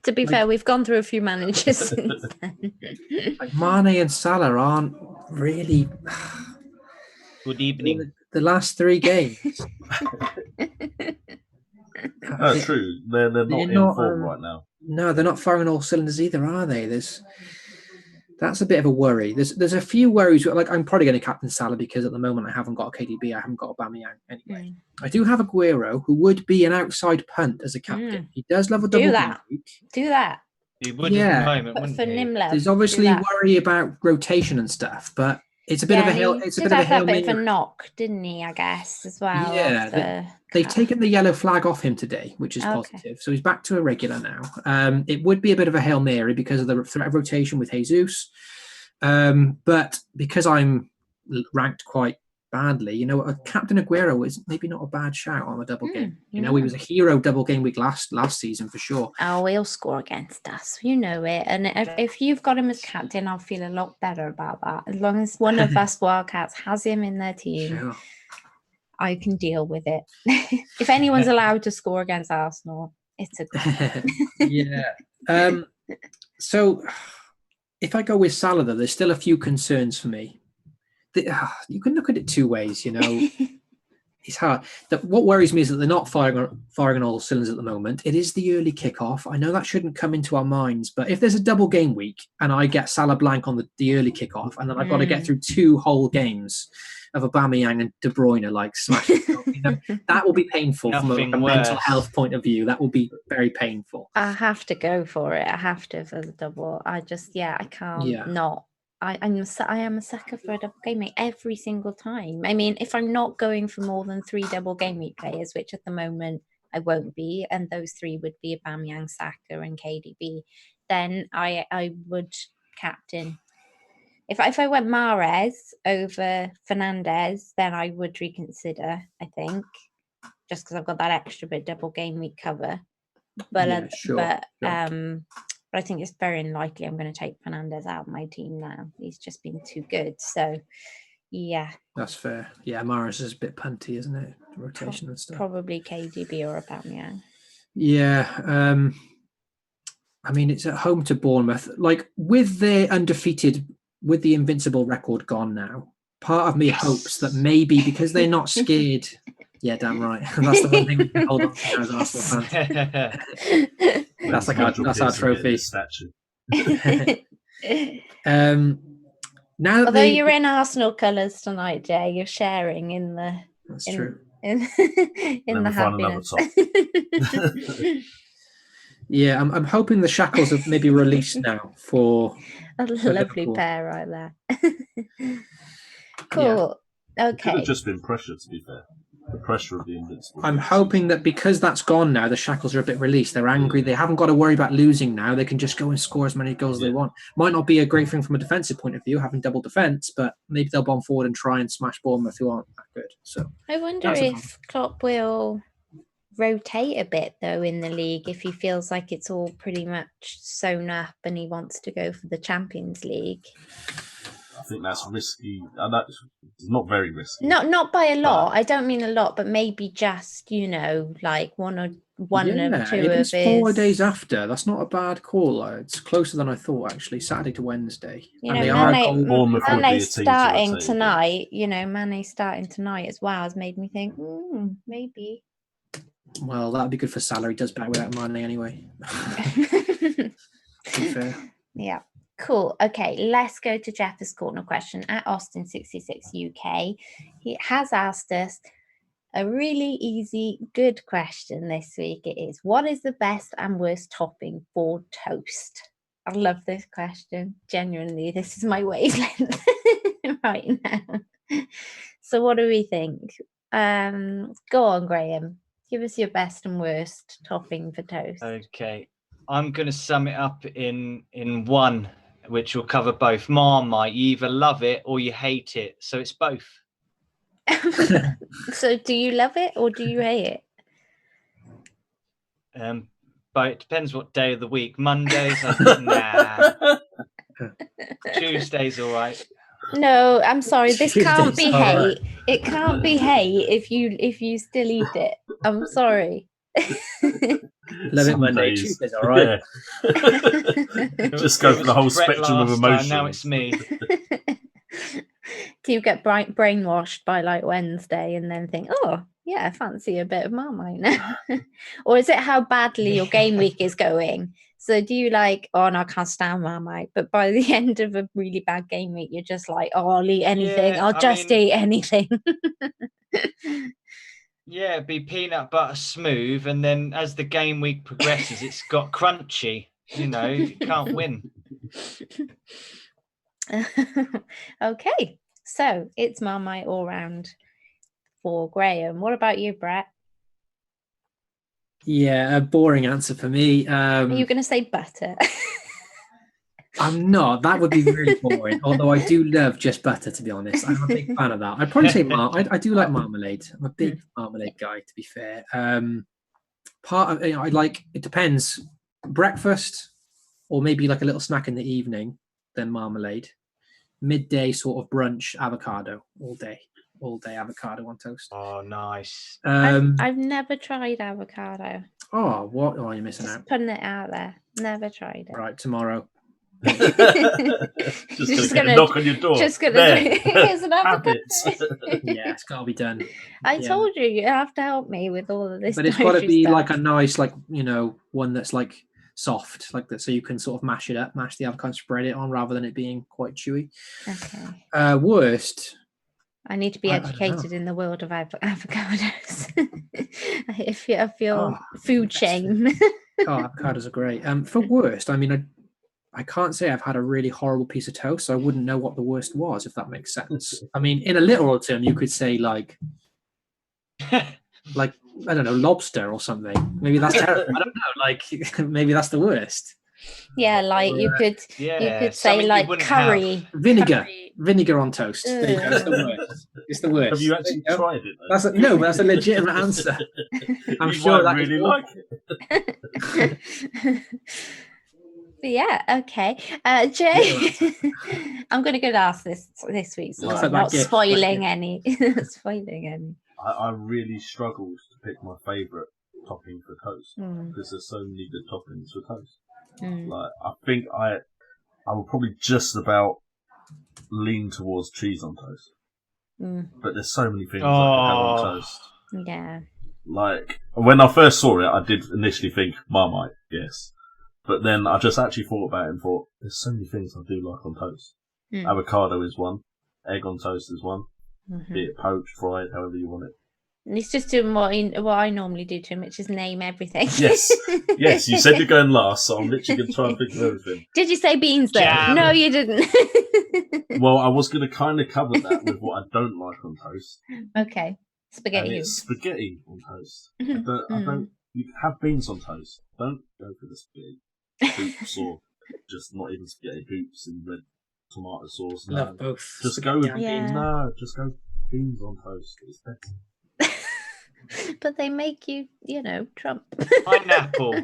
B: To be fair, we've gone through a few managers since then.
D: Like Mane and Salah aren't really.
C: Good evening.
D: The last 3 games.
A: Oh, true. They're not in form right now.
D: No, they're not firing all cylinders either, are they? That's a bit of a worry. There's a few worries. Like I'm probably going to captain Salah because at the moment I haven't got a KDB. I haven't got a Aubameyang anyway. I do have Aguero, who would be an outside punt as a captain. He does love a double game week.
B: Do that.
C: He would at the moment,
B: But
C: wouldn't
B: for
C: he?
B: Nimla,
D: There's obviously worry about rotation and stuff, but it's a bit of a hill. It's a bit of a hill.
B: He did have that bit of a knock, didn't he? I guess as well.
D: Yeah, they've taken the yellow flag off him today, which is positive. So he's back to a regular now. It would be a bit of a Hail Mary because of the threat of rotation with Jesus. But because I'm ranked quite badly, a Captain Aguero is maybe not a bad shout on a double game. He was a hero double game week last season for sure.
B: Oh, he'll score against us. You know it. And if you've got him as captain, I'll feel a lot better about that. As long as one of us Wildcats has him in their team, sure. I can deal with it. If anyone's allowed to score against Arsenal, it's a good
D: Yeah. So if I go with Salah, though, there's still a few concerns for me. You can look at it 2 ways, It's hard. What worries me is that they're not firing on all cylinders at the moment. It is the early kickoff. I know that shouldn't come into our minds, but if there's a double game week and I get Salah blank on the early kickoff, and then I've got to get through 2 whole games of Aubameyang and De Bruyne smashing, that will be painful from a mental health point of view. That will be very painful.
B: I have to go for it. I have to for the double. I can't not. I am a sucker for a double game week every single time. I mean, if I'm not going for more than 3 double game week players, which at the moment I won't be, and those 3 would be Aubameyang, Saka, and KDB, then I would captain. If I went Mahrez over Fernandes, then I would reconsider. I think just because I've got that extra bit double game week cover. But sure. But I think it's very unlikely I'm going to take Fernandes out of my team now. He's just been too good. So, yeah. That's
D: fair. Yeah, Mahrez is a bit punty, isn't it? Rotation and stuff.
B: Probably KDB or Aubameyang.
D: Yeah. I mean, it's at home to Bournemouth. Like, with the invincible record gone now, part of me hopes that maybe because they're not scared... Yeah, damn right. That's the one thing we can hold on to as Arsenal fans. That's our trophy.
B: Although you're in Arsenal colours tonight, Jay, you're sharing in the.
D: That's true.
B: In the happiness.
D: Yeah, I'm hoping the shackles have maybe released now for
B: a lovely pair right there. Cool. Yeah. Okay.
A: It could have just been pressure, to be fair. The pressure of the invincible.
D: I'm hoping that because that's gone now, the shackles are a bit released. They're angry. They haven't got to worry about losing now. They can just go and score as many goals as they want. Might not be a great thing from a defensive point of view, having double defence, but maybe they'll bomb forward and try and smash Bournemouth, who aren't that good. So
B: I wonder if Klopp will rotate a bit, though, in the league, if he feels like it's all pretty much sewn up and he wants to go for the Champions League.
A: I think that's risky. It's not very risky.
B: Not by a lot. I don't mean a lot, but maybe just, like one or two of his.
D: 4 days after. That's not a bad call. It's closer than I thought, actually. Saturday to Wednesday.
B: Mane starting tonight. Mane starting tonight as well has made me think, maybe.
D: Well, that'd be good for Salah. He does better without Mane anyway. To be fair.
B: Yeah. Cool. Okay, let's go to Jeff's corner question at Austin66UK. He has asked us a really easy, good question this week. It is, what is the best and worst topping for toast? I love this question. Genuinely, this is my wavelength right now. So what do we think? Go on, Graham. Give us your best and worst topping for toast.
C: Okay. I'm going to sum it up in one, which will cover both. Marmite, you either love it or you hate it. So it's both.
B: So do you love it or do you hate
C: it? But it depends what day of the week. Mondays, nah. Tuesdays, all right.
B: No, I'm sorry. This can't be hate. It can't be hate if you still eat it. I'm sorry.
D: Love it
A: Some
D: Monday.
A: days.
D: Tuesday's all right.
A: Yeah. Just go for the whole
C: Brett
A: spectrum of
C: last time,
A: emotions.
C: now it's me.
B: Do you get brainwashed by like Wednesday and then think, oh, yeah, I fancy a bit of Marmite now? Or is it how badly your game week is going? So do you like, oh, no, I can't stand Marmite. But by the end of a really bad game week, you're just like, oh, I'll eat anything.
C: Yeah,
B: I'll just eat anything.
C: Yeah, it'd be peanut butter smooth. And then as the game week progresses, it's got crunchy. You know, you can't win.
B: Okay. So it's Marmite all round for Graham. What about you, Brett?
D: Yeah, a boring answer for me.
B: Are you going to say butter?
D: I'm not. That would be really boring. Although I do love just butter, to be honest. I'm a big fan of that. I'd probably say I do like marmalade. I'm a big marmalade guy, to be fair. Part of I like it depends. Breakfast, or maybe like a little snack in the evening, then marmalade. Midday sort of brunch, avocado all day avocado on toast.
C: Oh, nice.
B: I've never tried avocado.
D: Oh, what? Oh, you're missing
B: Just
D: out.
B: putting it out there. Never tried it.
D: Right, tomorrow.
A: just gonna knock on your door.
B: Just gonna
A: There.
B: do here's an avocado.
D: Yeah, it's gotta be done.
B: I told you have to help me with all of this.
D: But it's got to be
B: stuff.
D: like a nice, like, you know, one that's like soft, like that, so you can sort of mash it up, mash the avocado, spread it on, rather than it being quite chewy.
B: Okay.
D: Worst.
B: I need to be educated in the world of avocados. if you're food chain.
D: Avocados are great. For worst, I mean, I can't say I've had a really horrible piece of toast, so I wouldn't know what the worst was, if that makes sense. I mean, in a literal term, you could say like I don't know, lobster or something. Maybe that's terrible. I don't know. Like maybe that's the worst.
B: Yeah, like you could say like curry.
D: Vinegar on toast. There you go. It's the worst. It's the worst.
A: Have you actually tried it?
D: That's a legitimate answer. I'm sure that
A: really like it.
B: Yeah, okay. Jay, I'm going to go last this week, so I'm not spoiling any.
A: I really struggled to pick my favourite topping for toast because there's so many good toppings for toast. Like I think I will probably just about lean towards cheese on toast, but there's so many things I can have on toast.
B: Yeah.
A: Like when I first saw it, I did initially think Marmite, yes. But then I just actually thought about it and thought, there's so many things I do like on toast. Avocado is one. Egg on toast is one. Be it poached, fried, however you want it.
B: And he's just doing what I normally do to him, which is name everything.
A: Yes. Yes, you said you're going last, so I'm literally going to try and think of everything.
B: Did you say beans though?
C: Jam.
B: No, you didn't.
A: Well, I was going to kind of cover that with what I don't like on toast.
B: Okay. Spaghetti.
A: And it's spaghetti on toast. I don't. You have beans on toast. Don't go for the spaghetti hoops or just not even spaghetti hoops in red tomato sauce. No.
D: Love both.
A: Just go with
B: Yeah.
A: no. Just go beans on toast. It's better.
B: But they make you, Trump.
C: Pineapple.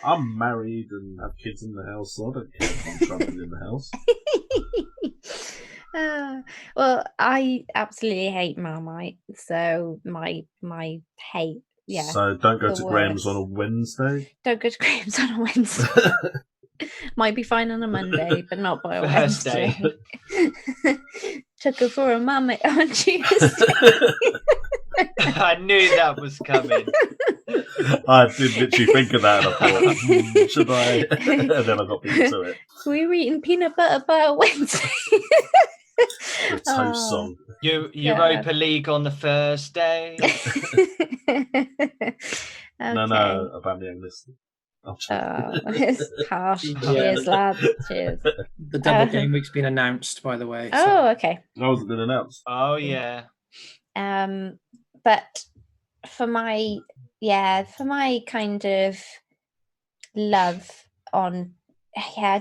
A: I'm married and have kids in the house, so I don't care if I'm trumping in the house.
B: Well, I absolutely hate Marmite, so my hate. Yeah.
A: So don't go to
B: the
A: Graham's
B: worst.
A: on a Wednesday.
B: Don't go to Graham's on a Wednesday. Might be fine on a Monday, but not by a
C: Thursday.
B: Wednesday. Took her for a Marmite on Tuesday.
C: I knew that was coming.
A: I did literally think of that and I thought, should I? And then I got into it.
B: We were eating peanut butter by a Wednesday.
A: The toast song.
C: Europa League on the Thursday.
B: Okay.
A: No, Aubameyang this.
B: It's harsh. Cheers, lads. Cheers.
D: The double game week's been announced, by the way.
B: Oh, okay.
A: That hasn't been announced.
C: Oh yeah.
B: But for my kind of love on,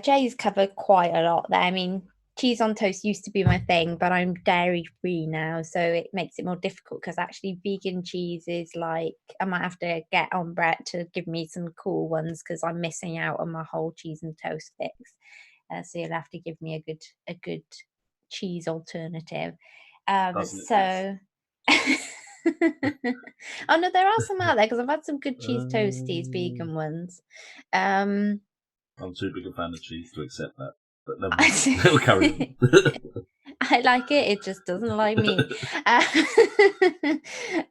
B: Jay's covered quite a lot there. I mean, cheese on toast used to be my thing, but I'm dairy free now, so it makes it more difficult because actually vegan cheese is like, I might have to get on Brett to give me some cool ones because I'm missing out on my whole cheese and toast fix. So you'll have to give me a good cheese alternative. So Oh no, there are some out there because I've had some good cheese toasties, vegan ones.
A: I'm too big a fan of cheese to accept that, but never mind. We'll carry on.
B: I like it. It just doesn't like me.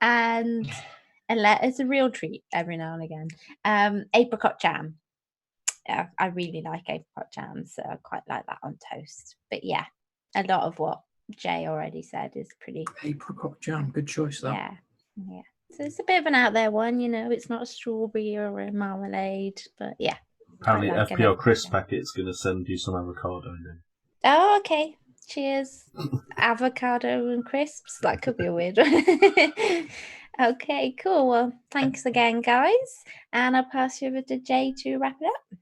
B: And it's a real treat every now and again. Apricot jam. I really like apricot jam, so I quite like that on toast. But yeah, a lot of what Jay already said is pretty.
D: Apricot jam, good choice. That.
B: Yeah. So it's a bit of an out there one, you know. It's not a strawberry or a marmalade, but yeah.
A: Apparently,
B: like
A: FPL crisp packet's going to send you some avocado.
B: Oh, okay. Cheers. Avocado and crisps. That could be a weird one. Okay, cool. Well, thanks again, guys. And I'll pass you over to Jay to wrap it up.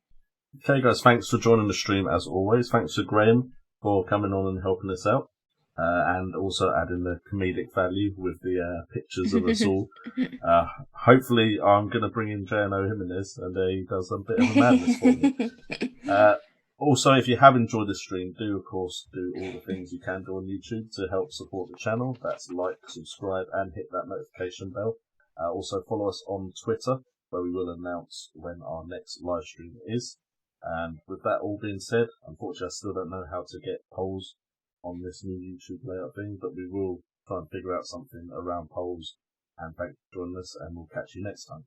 A: Okay, guys, thanks for joining the stream as always. Thanks to Graham for coming on and helping us out. And also adding the comedic value with the pictures of us all. Hopefully, I'm going to bring in J&O Jimenez and he does a bit of a madness for me. Also, if you have enjoyed the stream, do, of course, do all the things you can do on YouTube to help support the channel. That's like, subscribe, and hit that notification bell. Also, follow us on Twitter, where we will announce when our next live stream is. And with that all being said, unfortunately, I still don't know how to get polls on this new YouTube layout thing, but we will try and figure out something around polls. And thanks for joining us, and we'll catch you next time.